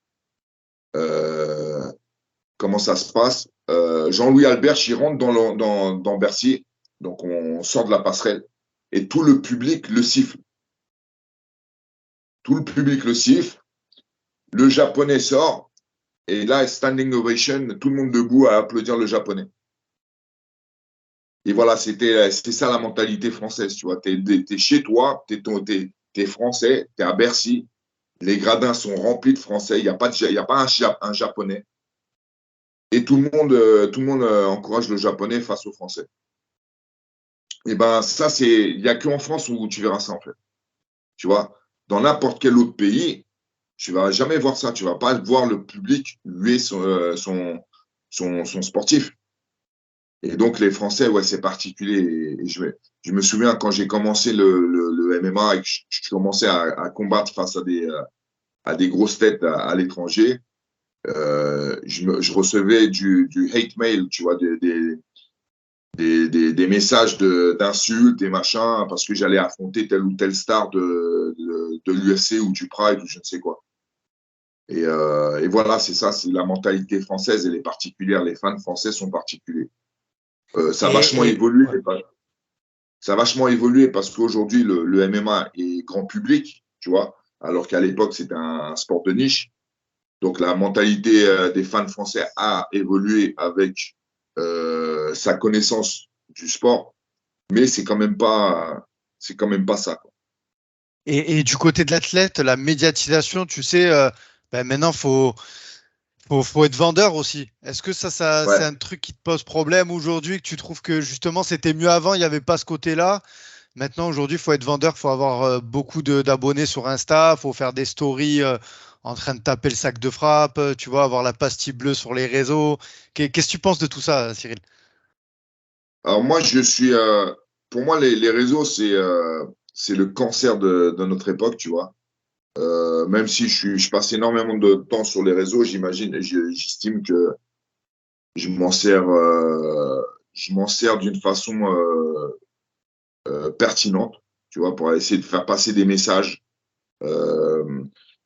Comment ça se passe? Jean-Louis Alberche, il rentre dans Bercy, donc on sort de la passerelle, et tout le public le siffle. Tout le public le siffle, le japonais sort, et là, standing ovation, tout le monde debout à applaudir le japonais. Et voilà, c'est ça la mentalité française, tu vois. T'es chez toi, t'es français, t'es à Bercy, les gradins sont remplis de Français, il n'y a pas un japonais. Et tout le monde encourage le japonais face aux Français. Et ben ça, il n'y a qu'en France où tu verras ça en fait. Tu vois, dans n'importe quel autre pays, tu vas jamais voir ça. Tu vas pas voir le public huer son sportif. Et donc les Français, ouais, c'est particulier. Et je me souviens quand j'ai commencé le MMA et que je commençais à combattre face à des grosses têtes à l'étranger, je recevais du hate mail, tu vois, des messages d'insultes, des machins, parce que j'allais affronter telle ou telle star de l'UFC ou du Pride ou je ne sais quoi. Et voilà, c'est ça, c'est la mentalité française, elle est particulière. Les fans français sont particuliers. Ça a vachement évolué. Ouais. Ça a vachement évolué parce qu'aujourd'hui, le MMA est grand public, tu vois, alors qu'à l'époque, c'était un sport de niche. Donc, la mentalité des fans français a évolué avec sa connaissance du sport, mais c'est quand même pas ça, quoi. Et du côté de l'athlète, la médiatisation, tu sais, maintenant, faut être vendeur aussi. Est-ce que ça Ouais. c'est un truc qui te pose problème aujourd'hui, que tu trouves que justement c'était mieux avant, il n'y avait pas ce côté-là? Maintenant, aujourd'hui, il faut être vendeur, il faut avoir beaucoup d'abonnés sur Insta, il faut faire des stories en train de taper le sac de frappe, tu vois, avoir la pastille bleue sur les réseaux. Qu'est-ce que tu penses de tout ça, Cyril? Alors moi, pour moi, les réseaux, c'est le cancer de notre époque, tu vois. Même si je passe énormément de temps sur les réseaux, j'estime que je m'en sers d'une façon pertinente, tu vois, pour essayer de faire passer des messages.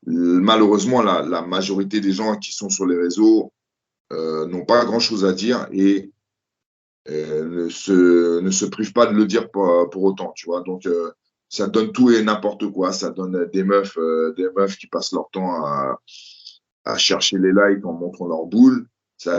Malheureusement, la majorité des gens qui sont sur les réseaux n'ont pas grand-chose à dire et ne se privent pas de le dire pour autant, tu vois. Donc, ça donne tout et n'importe quoi. Ça donne des meufs qui passent leur temps à chercher les likes en montrant leur boule. Ça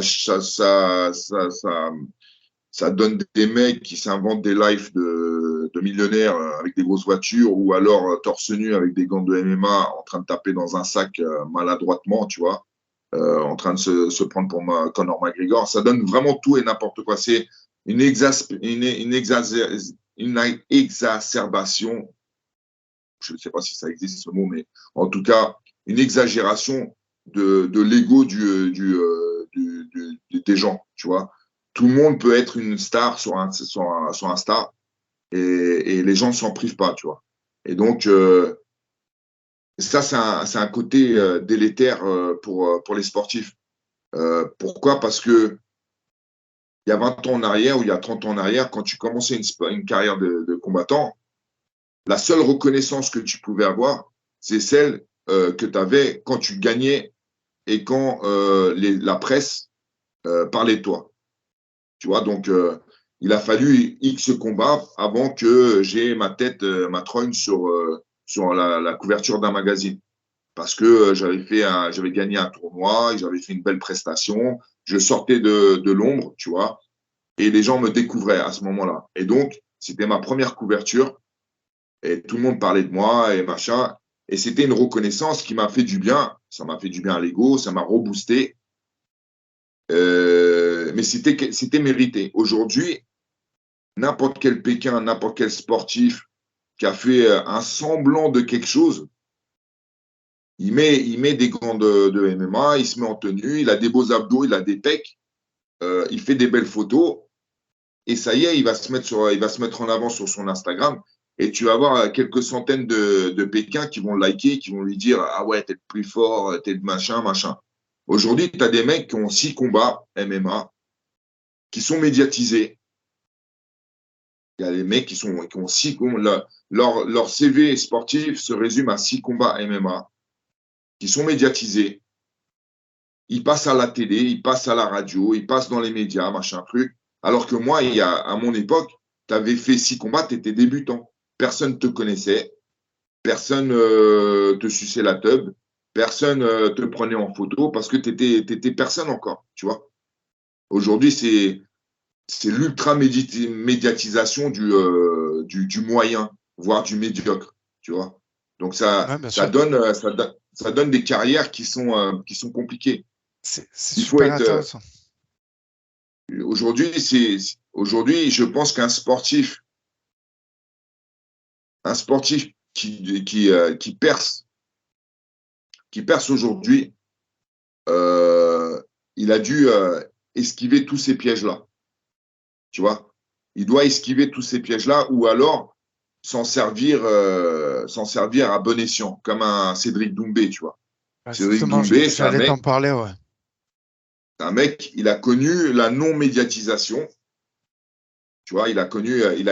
donne des mecs qui s'inventent des lives de millionnaires avec des grosses voitures ou alors torse nu avec des gants de MMA en train de taper dans un sac maladroitement, tu vois, en train de se prendre pour Conor McGregor. Ça donne vraiment tout et n'importe quoi. C'est une exacerbation je ne sais pas si ça existe ce mot, mais en tout cas, une exagération de l'ego des gens, tu vois. Tout le monde peut être une star sur Insta et les gens ne s'en privent pas, tu vois. Et donc, ça, c'est un côté délétère pour les sportifs. Pourquoi? Parce que il y a 20 ans en arrière ou il y a 30 ans en arrière, quand tu commençais une carrière de combattant, la seule reconnaissance que tu pouvais avoir, c'est celle que tu avais quand tu gagnais et quand la presse parlait de toi. Tu vois, donc il a fallu X combats avant que j'ai ma tête, ma trogne sur la couverture d'un magazine. Parce que j'avais gagné un tournoi, j'avais fait une belle prestation, je sortais de l'ombre, tu vois, et les gens me découvraient à ce moment-là. Et donc, c'était ma première couverture, et tout le monde parlait de moi et machin. Et c'était une reconnaissance qui m'a fait du bien. Ça m'a fait du bien à l'ego, ça m'a reboosté. Mais c'était mérité. Aujourd'hui, n'importe quel Pékin, n'importe quel sportif qui a fait un semblant de quelque chose, il met des gants de MMA, il se met en tenue, il a des beaux abdos, il a des pecs, il fait des belles photos, et ça y est, il va se mettre en avant sur son Instagram, et tu vas avoir quelques centaines de Pékins qui vont le liker, qui vont lui dire « Ah ouais, t'es le plus fort, t'es le machin, machin ». Aujourd'hui, tu as des mecs qui ont 6 combats MMA, qui sont médiatisés. Il y a des mecs qui ont 6 combats. Leur CV sportif se résume à 6 combats MMA, qui sont médiatisés. Ils passent à la télé, ils passent à la radio, ils passent dans les médias, machin truc. Alors que moi, à mon époque, tu avais fait 6 combats, tu étais débutant. Personne ne te connaissait, personne te suçait la teub, personne te prenait en photo parce que tu étais personne encore, tu vois. Aujourd'hui, c'est l'ultra-médiatisation du moyen, voire du médiocre, tu vois. Donc, ça donne des carrières qui sont compliquées. C'est super intéressant. Aujourd'hui, je pense qu'un sportif qui perce aujourd'hui, il a dû esquiver tous ces pièges-là. Tu vois, il doit esquiver tous ces pièges-là ou alors s'en servir à bon escient, comme un Cédric Doumbé, tu vois. Cédric Doumbé, c'est un mec, il a connu la non-médiatisation. Tu vois, il a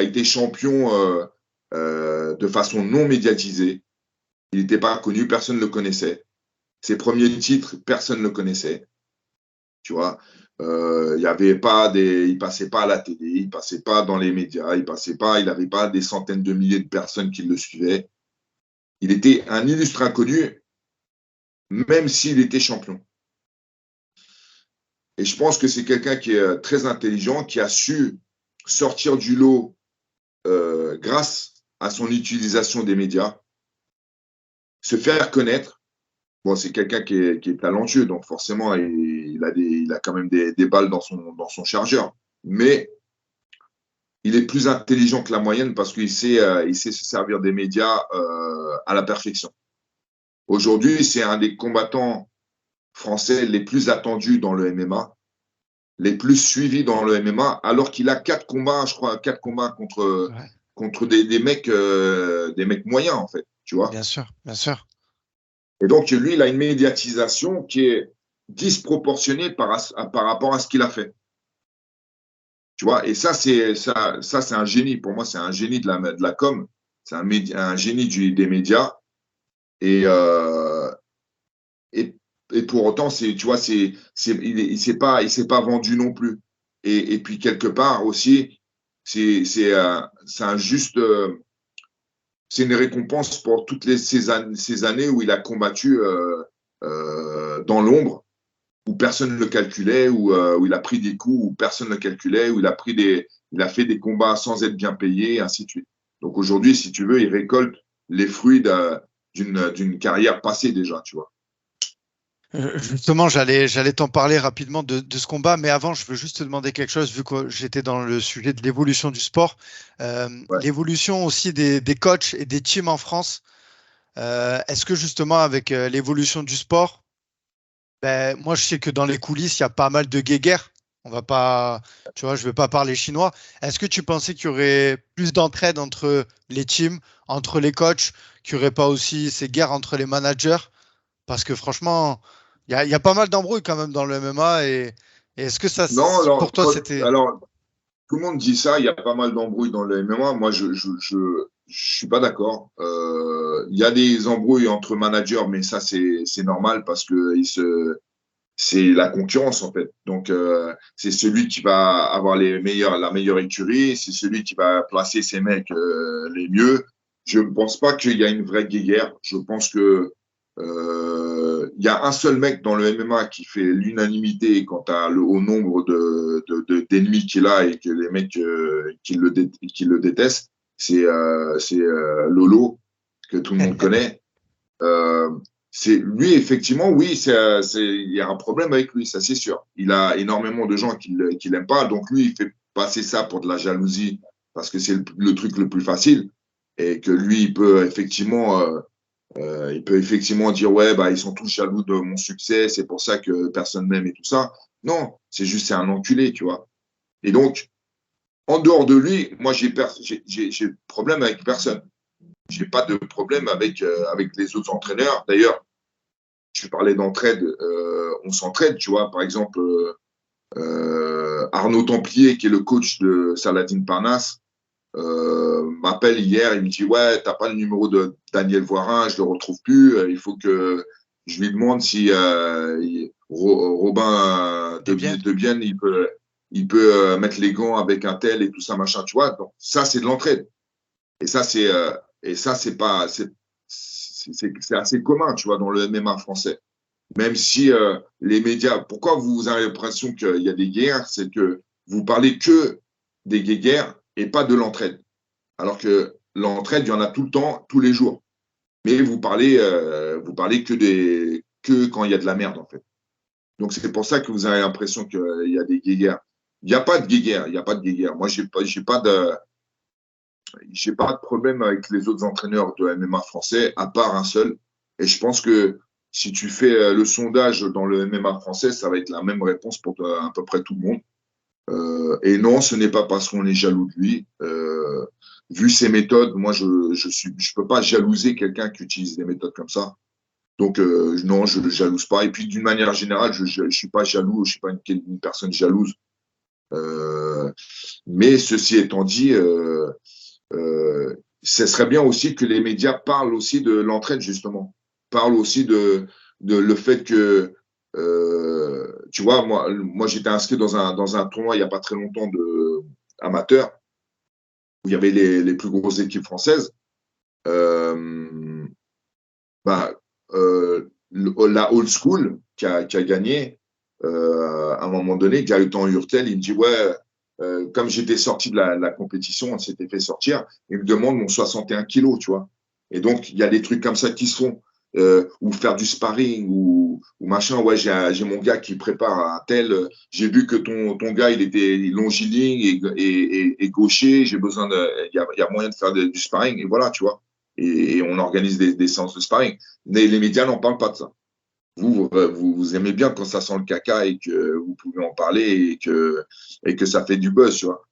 été champion de façon non médiatisée. Il n'était pas connu, personne ne le connaissait. Ses premiers titres, personne ne le connaissait. Tu vois, il passait pas à la télé, il passait pas dans les médias, il n'avait pas des centaines de milliers de personnes qui le suivaient. Il était un illustre inconnu, même s'il était champion. Et je pense que c'est quelqu'un qui est très intelligent, qui a su sortir du lot grâce à son utilisation des médias, se faire connaître. Bon, c'est quelqu'un qui est talentueux, donc forcément, il a quand même des balles dans son chargeur. Mais il est plus intelligent que la moyenne parce qu'il sait se servir des médias à la perfection. Aujourd'hui, c'est un des combattants français les plus attendus dans le MMA, les plus suivis dans le MMA, alors qu'il a 4 combats, je crois, 4 combats contre des mecs moyens, en fait, tu vois. Bien sûr, bien sûr. Et donc, lui, il a une médiatisation qui est disproportionnée par rapport à ce qu'il a fait. Tu vois, et ça, c'est un génie. Pour moi, c'est un génie de la com. C'est un génie des médias. Et pour autant, tu vois, il ne s'est pas vendu non plus. Et puis, quelque part aussi, c'est une récompense pour toutes ces années où il a combattu dans l'ombre, où personne ne le calculait, où il a pris des coups, où personne ne le calculait, où il a fait des combats sans être bien payé, et ainsi de suite. Donc aujourd'hui, si tu veux, il récolte les fruits d'une carrière passée déjà, tu vois. Justement, j'allais t'en parler rapidement de ce combat, mais avant, je veux juste te demander quelque chose, vu que j'étais dans le sujet de l'évolution du sport. Ouais. L'évolution aussi des coachs et des teams en France, Est-ce que justement, avec l'évolution du sport, ben, moi, je sais que dans les coulisses, il y a pas mal de guéguerres. On va pas, tu vois, je vais pas parler chinois. Est-ce que tu pensais qu'il y aurait plus d'entraide entre les teams, entre les coachs, qu'il n'y aurait pas aussi ces guerres entre les managers? Parce que franchement, il y a pas mal d'embrouilles quand même dans le MMA. Et est-ce que ça, Non, pour toi, c'était. alors, tout le monde dit ça, il y a pas mal d'embrouilles dans le MMA. Moi, je suis pas d'accord. Il y a des embrouilles entre managers, mais ça, c'est normal parce que c'est la concurrence, en fait. Donc, c'est celui qui va avoir la meilleure écurie, c'est celui qui va placer ses mecs les mieux. Je ne pense pas qu'il y a une vraie guerre. Je pense que il y a un seul mec dans le MMA qui fait l'unanimité quant au nombre d'ennemis qu'il a et que les mecs qui le détestent. C'est Lolo, que tout le monde connaît. Euh, c'est lui, effectivement, oui, il y a un problème avec lui, ça c'est sûr. Il a énormément de gens qui l'aiment pas, donc lui, il fait passer ça pour de la jalousie parce que c'est le truc le plus facile et que lui, il peut effectivement dire ouais, bah ils sont tous jaloux de mon succès, c'est pour ça que personne m'aime et tout ça. Non, c'est un enculé, tu vois. Et donc, en dehors de lui, moi, j'ai problème avec personne. J'ai pas de problème avec les autres entraîneurs. D'ailleurs, tu parlais d'entraide, on s'entraide, tu vois. Par exemple, Arnaud Templier, qui est le coach de Saladin Parnasse, m'appelle hier, il me dit ouais, t'as pas le numéro de Daniel Voirin, je le retrouve plus. Il faut que je lui demande si Robin Eh bien, de Bienne, il peut mettre les gants avec un tel et tout ça machin, tu vois. Donc ça c'est de l'entraide. Et ça c'est pas c'est assez commun, tu vois, dans le MMA français. Même si les médias, pourquoi vous avez l'impression qu'il y a des guerres, c'est que vous parlez que des guerres et pas de l'entraide. Alors que l'entraide, il y en a tout le temps, tous les jours. Mais vous parlez que quand il y a de la merde, en fait. Donc c'est pour ça que vous avez l'impression qu'il y a des guéguerres. Il n'y a pas de guéguerre, il n'y a pas de guéguerre. Moi, j'ai pas de problème avec les autres entraîneurs de MMA français, à part un seul. Et je pense que si tu fais le sondage dans le MMA français, ça va être la même réponse pour à peu près tout le monde. Et non, ce n'est pas parce qu'on est jaloux de lui. Vu ses méthodes, moi, je peux pas jalouser quelqu'un qui utilise des méthodes comme ça. Donc, non, je ne le jalouse pas. Et puis, d'une manière générale, je ne suis pas jaloux, je ne suis pas une personne jalouse. Euh, mais ceci étant dit, ce serait bien aussi que les médias parlent aussi de l'entraide, justement. Parlent aussi de le fait que, tu vois, moi j'étais inscrit dans un tournoi il n'y a pas très longtemps amateur, où il y avait les plus grosses équipes françaises. Euh, bah, la old school qui a gagné, à un moment donné, Gaëtan Hurtel, il me dit ouais, comme j'étais sorti de la compétition, on s'était fait sortir, il me demande mon 61 kilos, tu vois. Et donc, il y a des trucs comme ça qui se font, ou faire du sparring, ou machin. Ouais, j'ai mon gars qui prépare un tel. J'ai vu que ton gars, il était longiligne et gaucher. J'ai besoin de. Il y a moyen de faire du sparring, et voilà, tu vois. Et on organise des séances de sparring. Mais les médias n'en parlent pas de ça. Vous aimez bien quand ça sent le caca et que vous pouvez en parler et que ça fait du buzz, tu vois.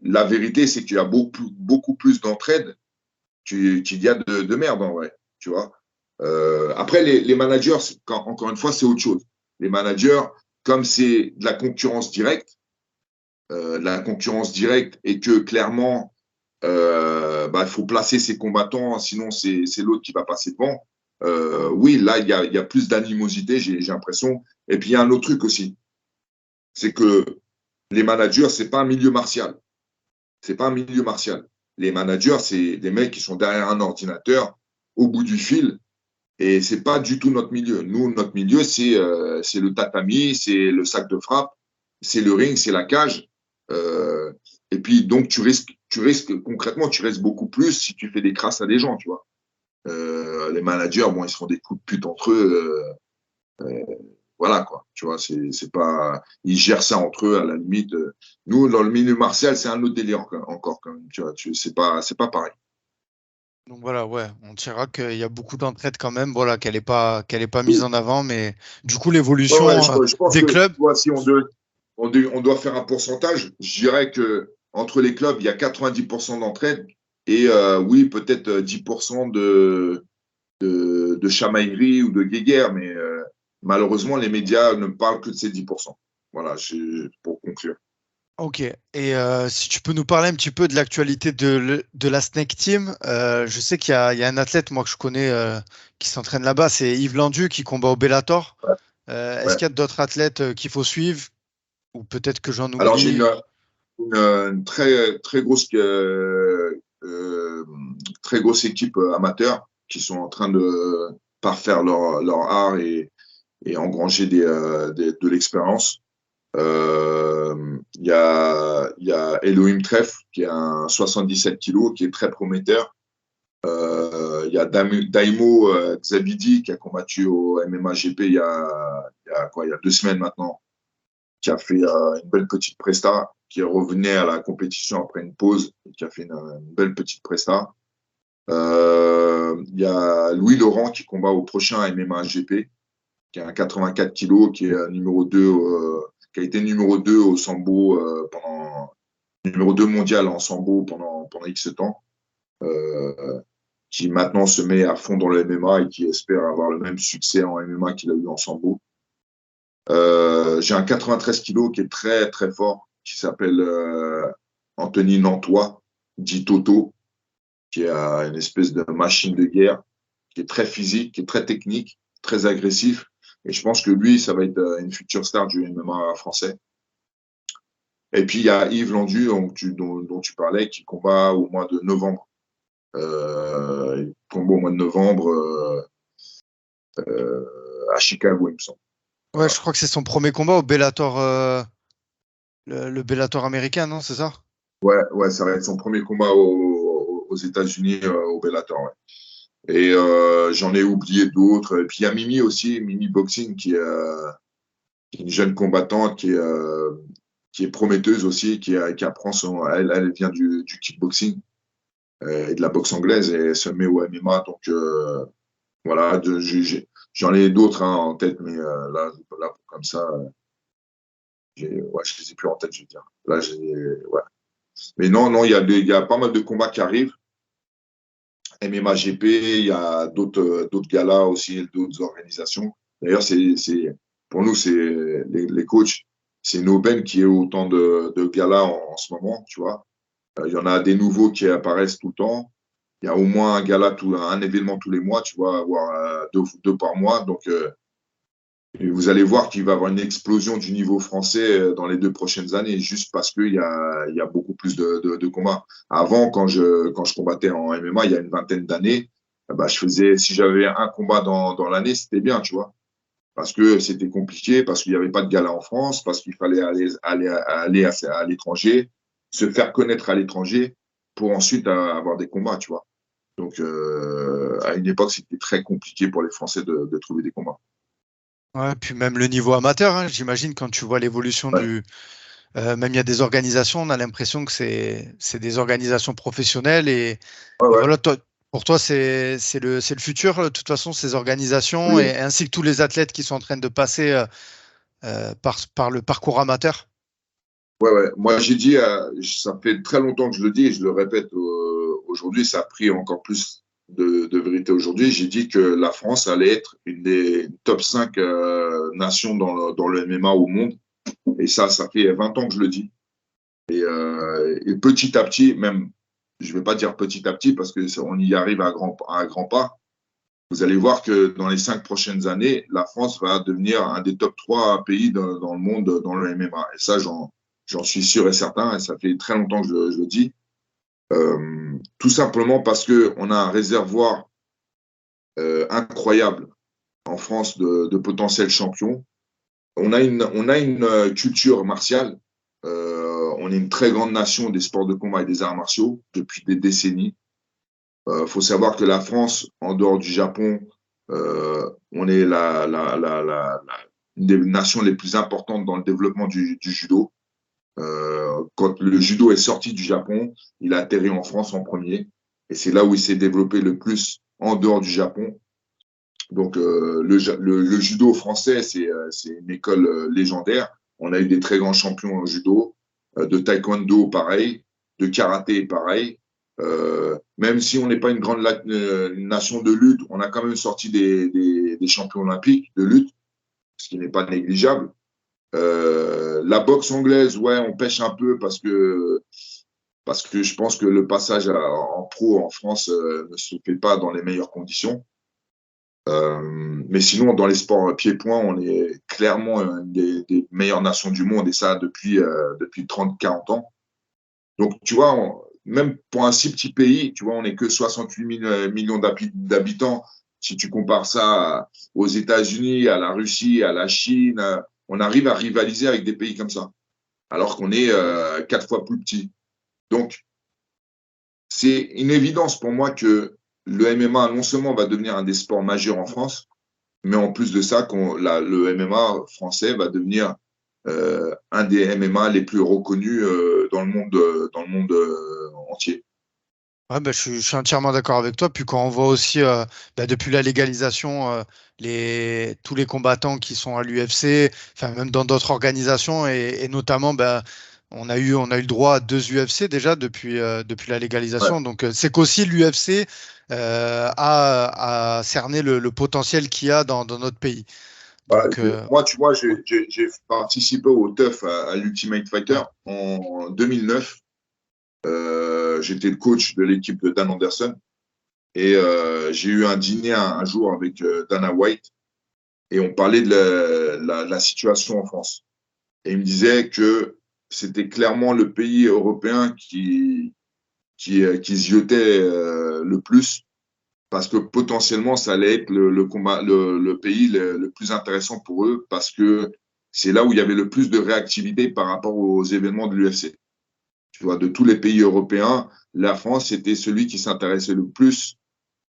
La vérité, c'est qu'il y a beaucoup plus d'entraide qu'il y a de merde, en vrai, tu vois. Après, les managers, encore une fois, c'est autre chose. Les managers, comme c'est de la concurrence directe et que clairement, il faut placer ses combattants, sinon c'est l'autre qui va passer devant. Oui, là, il y a plus d'animosité, j'ai l'impression. Et puis, il y a un autre truc aussi, c'est que les managers, c'est pas un milieu martial. C'est pas un milieu martial. Les managers, c'est des mecs qui sont derrière un ordinateur, au bout du fil, et c'est pas du tout notre milieu. Nous, notre milieu, c'est le tatami, c'est le sac de frappe, c'est le ring, c'est la cage. Euh, et puis, donc, concrètement, tu risques beaucoup plus si tu fais des crasses à des gens, tu vois. Les managers, bon, ils se font des coups de pute entre eux. Voilà, quoi. Tu vois, c'est pas. Ils gèrent ça entre eux, à la limite. Nous, dans le milieu martial, c'est un autre délire encore, quand même. Tu vois, c'est pas pareil. Donc voilà, ouais, on dira qu'il y a beaucoup d'entraide quand même, voilà, qu'elle est pas mise Oui. en avant, mais du coup, Ouais, ouais, l'évolution je pense des que tu clubs, vois, si on doit faire un pourcentage, je dirais que entre les clubs, il y a 90% d'entraide et oui, peut-être 10% de chamaillerie ou de guéguerre, mais malheureusement, les médias ne parlent que de ces 10%. Voilà, pour conclure. ok. Et si tu peux nous parler un petit peu de l'actualité de la Snake Team, je sais qu'il y a un athlète, moi, que je connais, qui s'entraîne là-bas, c'est Yves Landu, qui combat au Bellator. Ouais, Est-ce ouais. qu'il y a d'autres athlètes qu'il faut suivre, ou peut-être que j'en Alors, j'ai oublie? une très grosse équipe amateur qui sont en train de parfaire leur art et engranger de l'expérience. Il y a Elohim Treff qui a un 77 kilos qui est très prometteur. Il y a Daimo Zabidi qui a combattu au MMA GP il y a 2 semaines maintenant, qui a fait une belle petite presta, qui revenait à la compétition après une pause et qui a fait une belle petite presta. Il y a Louis Laurent qui combat au prochain MMA GP, qui a un 84 kilos, qui est numéro 2, qui a été numéro 2 au sambo numéro 2 mondial en sambo pendant X temps, qui maintenant se met à fond dans le MMA et qui espère avoir le même succès en MMA qu'il a eu en sambo. J'ai un 93 kilos qui est très très fort, qui s'appelle Anthony Nantois, dit Toto, qui est une espèce de machine de guerre, qui est très physique, qui est très technique, très agressif. Et je pense que lui, ça va être une future star du MMA français. Et puis il y a Yves Landu, dont tu parlais, qui combat au mois de novembre. Il combat au mois de novembre à Chicago, il me semble. Ouais, Voilà. je crois que c'est son premier combat au Bellator, le Bellator américain, non, c'est ça? Ouais, ouais, ça va être son premier combat aux États-Unis, au Bellator. Ouais. Et j'en ai oublié d'autres. Et puis il y a Mimi aussi, Mimi Boxing, qui est une jeune combattante, qui est prometteuse aussi, qui apprend elle vient du kickboxing et de la boxe anglaise et elle se met au MMA. Donc voilà, j'en ai d'autres en tête, mais là comme ça, ouais, je ne les ai plus en tête, je veux dire. Là, ouais. Mais non, non, il y a pas mal de combats qui arrivent. MMA GP, il y a d'autres galas aussi, d'autres organisations. D'ailleurs, pour nous, c'est les coachs, c'est une aubaine qui est autant de galas en ce moment, tu vois. Il y en a des nouveaux qui apparaissent tout le temps. Il y a au moins un gala, un événement tous les mois, tu vois, voire deux par mois. Donc, et vous allez voir qu'il va y avoir une explosion du niveau français dans les 2 prochaines années, juste parce qu'il y a beaucoup plus de combats. Avant, quand je combattais en MMA, il y a une vingtaine d'années, bah, si j'avais un combat dans l'année, c'était bien, tu vois. Parce que c'était compliqué, parce qu'il n'y avait pas de gala en France, parce qu'il fallait aller à l'étranger, se faire connaître à l'étranger pour ensuite avoir des combats, tu vois. Donc, à une époque, c'était très compliqué pour les Français de trouver des combats. Ouais, puis même le niveau amateur, hein, j'imagine, quand tu vois l'évolution Ouais, même il y a des organisations, on a l'impression que c'est des organisations professionnelles ouais, et ouais. voilà, pour toi, c'est le futur, de toute façon, ces organisations Oui. et ainsi que tous les athlètes qui sont en train de passer par le parcours amateur. Ouais, ouais. Moi, j'ai dit, ça fait très longtemps que je le dis et je le répète aujourd'hui, ça a pris encore plus de vérité aujourd'hui. J'ai dit que la France allait être une des top 5 nations dans le MMA au monde. Et ça fait 20 ans que je le dis. Et petit à petit, même, je ne vais pas dire petit à petit parce qu'on y arrive à grands pas. Vous allez voir que dans les 5 prochaines années, la France va devenir un des top 3 pays dans le monde dans le MMA. Et ça, j'en suis sûr et certain, et ça fait très longtemps que je le dis. Tout simplement parce qu'on a un réservoir incroyable en France de potentiels champions. On a une culture martiale. On est une très grande nation des sports de combat et des arts martiaux depuis des décennies. Faut savoir que la France, en dehors du Japon, on est une des nations les plus importantes dans le développement du judo. Quand le judo est sorti du Japon, il a atterri en France en premier. Et c'est là où il s'est développé le plus en dehors du Japon. Donc, le judo français, c'est une école légendaire. On a eu des très grands champions en judo, de taekwondo, pareil, de karaté, pareil. Même si on n'est pas une nation de lutte, on a quand même sorti des champions olympiques de lutte, ce qui n'est pas négligeable. La boxe anglaise, ouais, on pêche un peu parce que je pense que le passage en pro en France ne se fait pas dans les meilleures conditions. Mais sinon, dans les sports pieds-points, on est clairement une des meilleures nations du monde et ça depuis 30-40 ans. Donc, tu vois, même pour un si petit pays, tu vois, on n'est que 68 millions d'habitants. Si tu compares ça aux États-Unis, à la Russie, à la Chine, on arrive à rivaliser avec des pays comme ça, alors qu'on est 4 fois plus petit. Donc, c'est une évidence pour moi que le MMA, non seulement va devenir un des sports majeurs en France, mais en plus de ça, le MMA français va devenir un des MMA les plus reconnus dans le monde entier. Ouais, bah, je suis entièrement d'accord avec toi. Puis quand on voit aussi, bah, depuis la légalisation, tous les combattants qui sont à l'UFC, enfin même dans d'autres organisations, et notamment, bah, on a eu le droit à 2 UFC déjà depuis la Ouais. légalisation. Donc c'est qu'aussi l'UFC a cerné le potentiel qu'il y a dans notre pays. Voilà, Donc moi, tu vois, ouais, j'ai participé au TUF à l'Ultimate Fighter ouais. en 2009. J'étais le coach de l'équipe de Dan Anderson et j'ai eu un dîner un jour avec Dana White et on parlait de la situation en France. Et il me disait que c'était clairement le pays européen qui ziotait le plus parce que potentiellement, ça allait être le pays le plus intéressant pour eux parce que c'est là où il y avait le plus de réactivité par rapport aux événements de l'UFC. Tu vois, de tous les pays européens, la France était celui qui s'intéressait le plus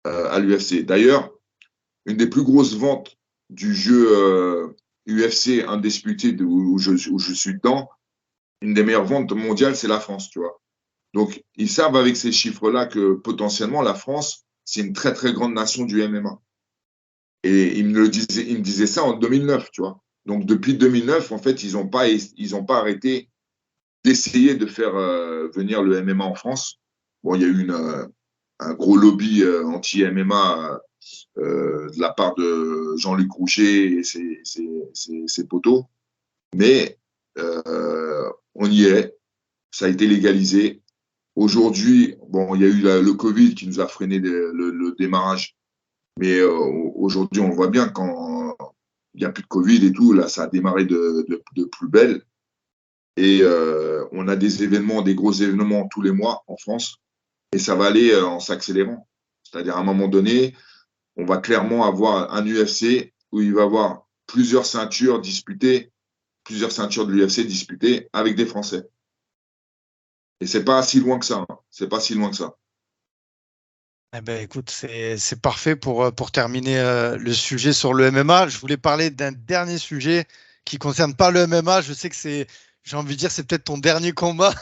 à l'UFC. D'ailleurs, une des plus grosses ventes du jeu UFC Undisputed où je suis dedans, une des meilleures ventes mondiales, c'est la France, tu vois. Donc, ils savent avec ces chiffres-là que potentiellement, la France, c'est une très, très grande nation du MMA. Et il me disait ça en 2009, tu vois. Donc, depuis 2009, en fait, ils ont pas arrêté d'essayer de faire venir le MMA en France. Bon, il y a eu un gros lobby anti-MMA de la part de Jean-Luc Roucher et ses poteaux. Mais on y est. Ça a été légalisé. Aujourd'hui, bon, il y a eu le Covid qui nous a freiné le démarrage. Mais aujourd'hui, on voit bien quand il n'y a plus de Covid et tout, là, ça a démarré de plus belle. Et on a des événements, des gros événements tous les mois en France. Et ça va aller en s'accélérant. C'est-à-dire, à un moment donné, on va clairement avoir un UFC où il va y avoir plusieurs ceintures disputées, plusieurs ceintures de l'UFC disputées avec des Français. Et c'est pas si loin que ça. Hein. C'est pas si loin que ça. Eh ben, écoute, c'est parfait pour terminer le sujet sur le MMA. Je voulais parler d'un dernier sujet qui concerne pas le MMA. Je sais que j'ai envie de dire, c'est peut-être ton dernier combat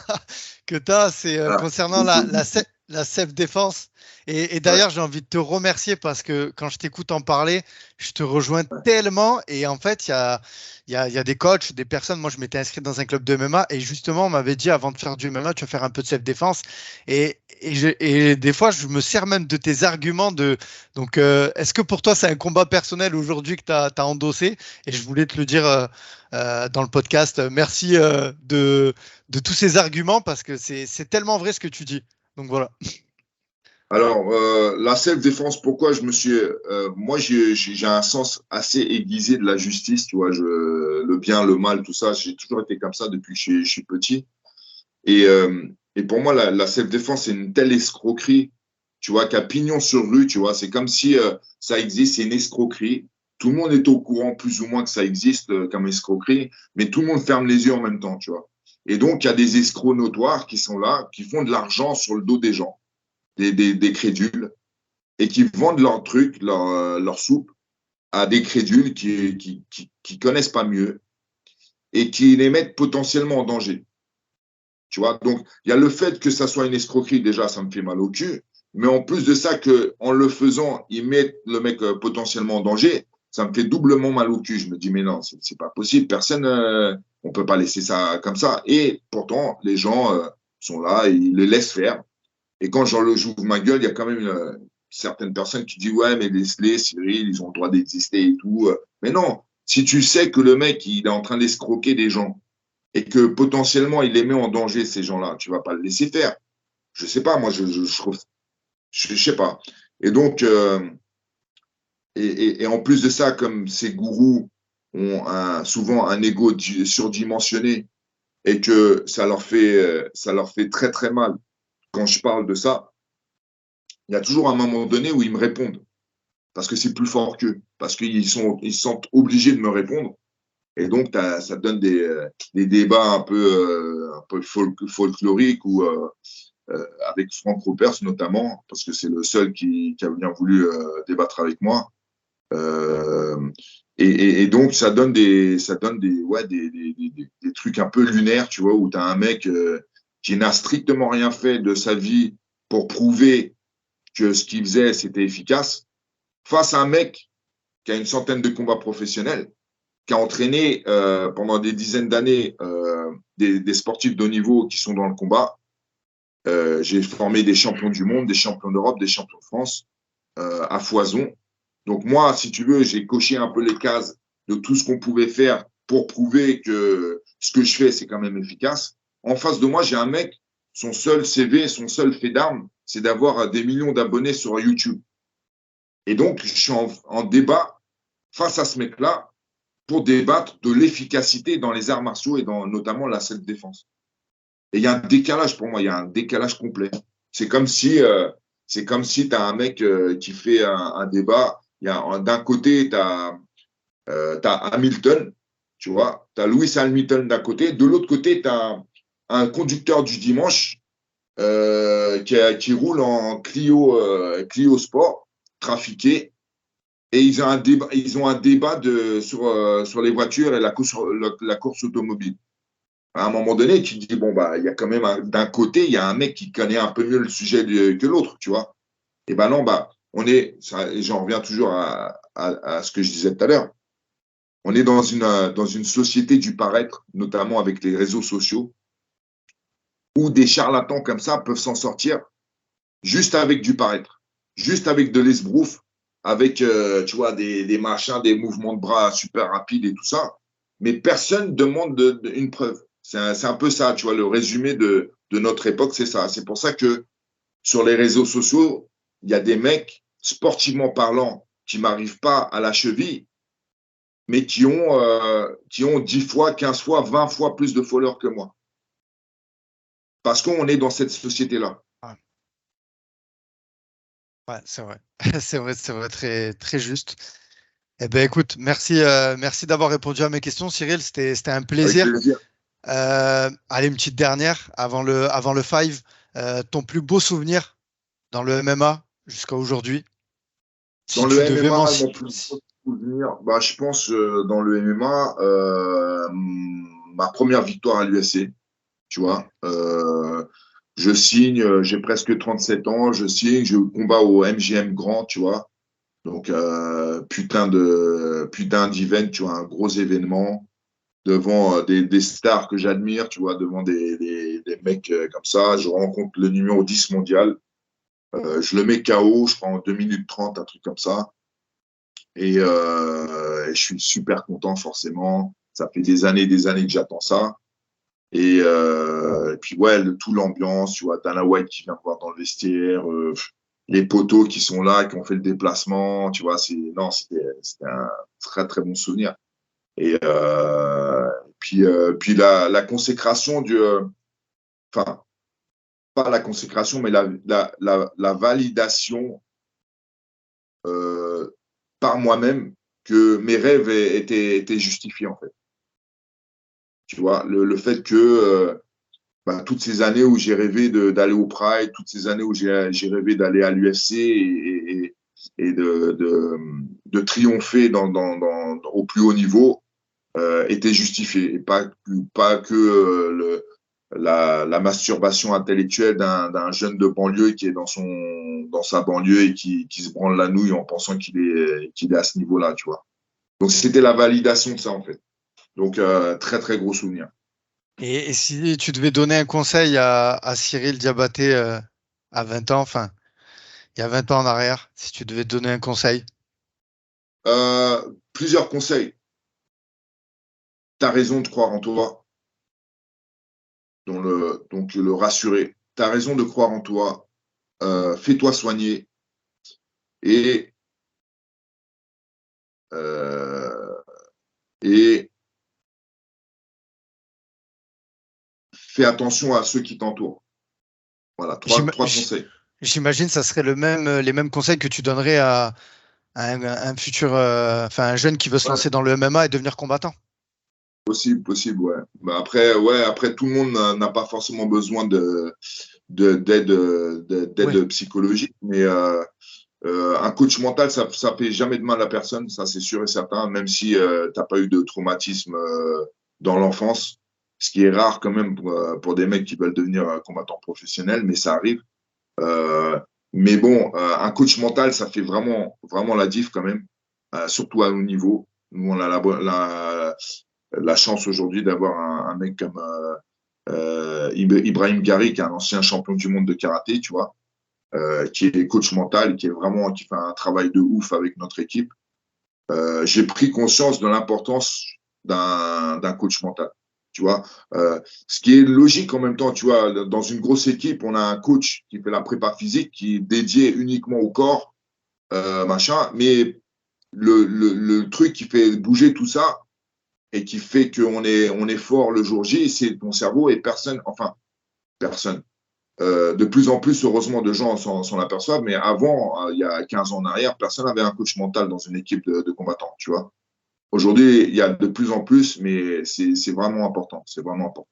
que tu as. C'est Voilà. concernant la self-défense. Et Ouais, d'ailleurs, j'ai envie de te remercier parce que quand je t'écoute en parler, je te rejoins tellement. Et en fait, il y a des coachs, des personnes. Moi, je m'étais inscrit dans un club de MMA et justement, on m'avait dit avant de faire du MMA, tu vas faire un peu de self-défense. Et des fois, je me sers même de tes arguments donc, est-ce que pour toi, c'est un combat personnel aujourd'hui que tu as endossé? Et je voulais te le dire dans le podcast. Merci de tous ces arguments parce que c'est tellement vrai ce que tu dis. Donc voilà. alors, la self-défense, pourquoi je me suis. Moi, j'ai un sens assez aiguisé de la justice, tu vois, le bien, le mal, tout ça. J'ai toujours été comme ça depuis que je suis petit. Et pour moi, la self-défense, c'est une telle escroquerie, tu vois, qu'à pignon sur rue, tu vois. C'est comme si ça existe, c'est une escroquerie. Tout le monde est au courant, plus ou moins, que ça existe comme escroquerie, mais tout le monde ferme les yeux en même temps, tu vois. Et donc, il y a des escrocs notoires qui sont là, qui font de l'argent sur le dos des gens, des crédules, et qui vendent leurs trucs, leur soupe à des crédules qui connaissent pas mieux et qui les mettent potentiellement en danger. Tu vois, donc il y a le fait que ça soit une escroquerie, déjà, ça me fait mal au cul. mais en plus de ça, que en le faisant, ils mettent le mec potentiellement en danger, ça me fait doublement mal au cul. Je me dis, mais non, c'est pas possible. Personne, on peut pas laisser ça comme ça. Et pourtant, les gens sont là, ils le laissent faire. Et quand j'ouvre ma gueule, il y a quand même certaines personnes qui disent, ouais, mais laisse-les, Cyril, ils ont le droit d'exister et tout. Mais non, si tu sais que le mec, il est en train d'escroquer des gens et que potentiellement, il les met en danger, ces gens-là, tu vas pas le laisser faire. Je sais pas, moi, je trouve, je sais pas. Et donc, et en plus de ça, comme ces gourous ont souvent un ego surdimensionné et que ça leur fait très très mal quand je parle de ça, il y a toujours un moment donné où ils me répondent parce que c'est plus fort qu'eux, parce qu'ils ils se sentent obligés de me répondre. Et donc, ça donne des débats un peu folkloriques ou avec Franck Ropers notamment, parce que c'est le seul qui a bien voulu débattre avec moi. Euh, et donc, ça donne ouais, des trucs un peu lunaires, tu vois, où tu as un mec qui n'a strictement rien fait de sa vie pour prouver que ce qu'il faisait, c'était efficace, face à un mec qui a une centaine de combats professionnels, qui a entraîné pendant des dizaines d'années des sportifs de haut niveau qui sont dans le combat. J'ai formé des champions du monde, des champions d'Europe, des champions de France à foison. Donc moi, si tu veux, j'ai coché un peu les cases de tout ce qu'on pouvait faire pour prouver que ce que je fais, c'est quand même efficace. En face de moi, j'ai un mec, son seul CV, son seul fait d'arme, c'est d'avoir des millions d'abonnés sur YouTube. Et donc, je suis en débat face à ce mec-là pour débattre de l'efficacité dans les arts martiaux et dans notamment la self-défense. Et il y a un décalage pour moi, il y a un décalage complet. C'est comme si tu as un mec qui fait un débat. D'un côté, tu as Hamilton, tu vois, tu as Lewis Hamilton d'un côté. De l'autre côté, tu as un conducteur du dimanche qui roule en Clio Sport, trafiqué. Et ils ont un débat sur les voitures et la course automobile. À un moment donné, tu te dis, bon, bah, il y a quand même d'un côté, il y a un mec qui connaît un peu mieux le sujet que l'autre, tu vois. Et ben non, bah, j'en reviens toujours à ce que je disais tout à l'heure. On est dans une société du paraître, notamment avec les réseaux sociaux, où des charlatans comme ça peuvent s'en sortir juste avec du paraître, juste avec de l'esbrouf, avec, tu vois, des machins, des mouvements de bras super rapides et tout ça. Mais personne ne demande une preuve. C'est un peu ça, tu vois, le résumé de notre époque, c'est ça. C'est pour ça que sur les réseaux sociaux, il y a des mecs, sportivement parlant, qui m'arrivent pas à la cheville, mais qui ont 10 fois, 15 fois, 20 fois plus de followers que moi. Parce qu'on est dans cette société-là. Ouais, ouais, c'est vrai. C'est vrai, très, très juste. Eh ben, écoute, merci d'avoir répondu à mes questions, Cyril. C'était un Avec plaisir. plaisir. Allez, une petite dernière avant le five. Ton plus beau souvenir dans le MMA jusqu'à aujourd'hui, Dans si le tu devais m'en MMA, mon citer. plus gros souvenir, bah, je pense dans le MMA, ma première victoire à l'UFC, tu vois. Je signe, j'ai presque 37 ans, je signe, je combats au MGM Grand, tu vois. Donc, putain d'event, tu vois, un gros événement devant des stars que j'admire, tu vois, devant des mecs comme ça. Je rencontre le numéro 10 mondial. Je le mets KO, je crois, en 2 minutes 30, un truc comme ça. Et je suis super content, forcément. Ça fait des années que j'attends ça. Et puis, ouais, tout l'ambiance, tu vois, Dana White qui vient me voir dans le vestiaire, les poteaux qui sont là, qui ont fait le déplacement, tu vois, non, c'était un très, très bon souvenir. Et puis la consécration enfin, pas la consécration, mais la validation euh, par moi-même que mes rêves étaient justifiés, en fait. Tu vois, le fait que bah, toutes ces années où j'ai rêvé d'aller au Pride, toutes ces années où j'ai rêvé d'aller à l'UFC et de triompher au plus haut niveau étaient justifiées. Et pas que la masturbation intellectuelle d'un jeune de banlieue qui est dans sa banlieue et qui se branle la nouille en pensant qu'il est à ce niveau-là, tu vois. Donc, c'était la validation de ça, en fait. Donc, très, très gros souvenir. Et si tu devais donner un conseil à Cyril Diabaté à 20 ans, enfin, il y a 20 ans en arrière, si tu devais donner un conseil. Plusieurs conseils. Tu as raison de croire en toi, donc le rassurer. Tu as raison de croire en toi, fais-toi soigner et, euh, et fais attention à ceux qui t'entourent. Voilà, J'ima- trois j- conseils. J'imagine que ça serait les mêmes conseils que tu donnerais à un futur, enfin, un jeune qui veut se Ouais, lancer dans le MMA et devenir combattant. possible, ouais. Bah après, tout le monde n'a pas forcément besoin Oui, d'aide psychologique, mais un coach mental, ça fait jamais de mal à personne, ça c'est sûr et certain, même si tu n'as pas eu de traumatisme dans l'enfance, ce qui est rare quand même pour des mecs qui veulent devenir combattants professionnels, mais ça arrive. Euh, mais bon, un coach mental, ça fait vraiment, vraiment la diff quand même, surtout à haut niveau. Nous, on a la chance aujourd'hui d'avoir un mec comme Ibrahim Gary, qui est un ancien champion du monde de karaté, tu vois, qui est coach mental, qui fait un travail de ouf avec notre équipe. J'ai pris conscience de l'importance d'un coach mental. Tu vois, ce qui est logique en même temps, tu vois, dans une grosse équipe, on a un coach qui fait la prépa physique, qui est dédié uniquement au corps, machin, mais le truc qui fait bouger tout ça et qui fait on est fort le jour J, c'est ton cerveau et personne, enfin, personne. De plus en plus, heureusement, de gens s'en aperçoivent, mais avant, il y a 15 ans en arrière, personne n'avait un coach mental dans une équipe de combattants, tu vois. Aujourd'hui, il y a de plus en plus, mais c'est vraiment important. C'est vraiment important.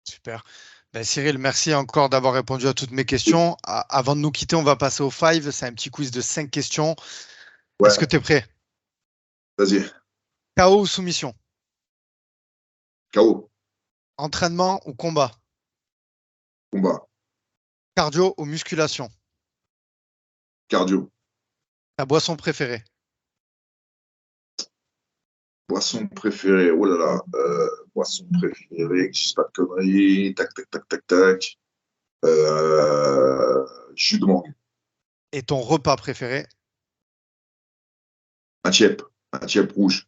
super. Ben, Cyril, merci encore d'avoir répondu à toutes mes questions. Avant de nous quitter, on va passer au five. C'est un petit quiz de 5 questions. Est-ce que Ouais, tu es prêt? vas-y. KO ou soumission? KO, Entraînement ou combat? combat, Cardio ou musculation? cardio, Ta boisson préférée? boisson préférée. Oh là là, boisson préférée, que je dis pas de conneries. Tac, tac, tac, tac, tac. Jus de mangue. Et ton repas préféré? Un tiep rouge.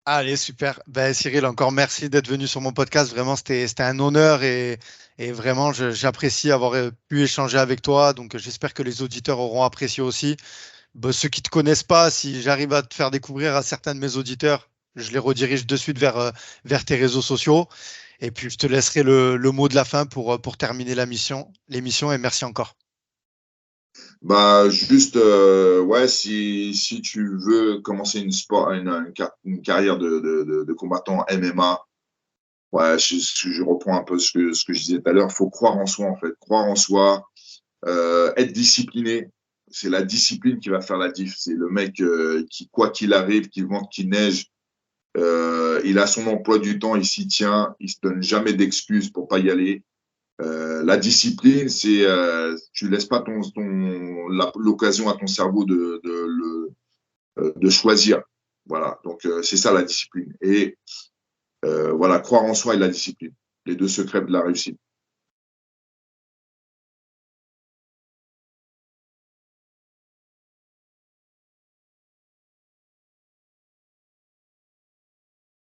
Allez, super. Ben, Cyril, encore merci d'être venu sur mon podcast. Vraiment, c'était un honneur et vraiment, j'apprécie avoir pu échanger avec toi. Donc, j'espère que les auditeurs auront apprécié aussi. Ben, ceux qui ne te connaissent pas, si j'arrive à te faire découvrir à certains de mes auditeurs, je les redirige de suite vers tes réseaux sociaux. Et puis, je te laisserai le mot de la fin pour terminer l'émission. Et merci encore. Bah, juste, ouais, si tu veux commencer une carrière de combattant MMA, ouais, je reprends un peu ce que je disais tout à l'heure. Il faut croire en soi, en fait. Croire en soi, être discipliné. C'est la discipline qui va faire la diff. C'est le mec qui, quoi qu'il arrive, qu'il vente, qu'il neige, il a son emploi du temps, il s'y tient, il se donne jamais d'excuses pour pas y aller. La discipline, c'est tu laisses pas l'occasion à ton cerveau de choisir. Voilà, donc c'est ça la discipline. Et voilà, croire en soi et la discipline, les deux secrets de la réussite.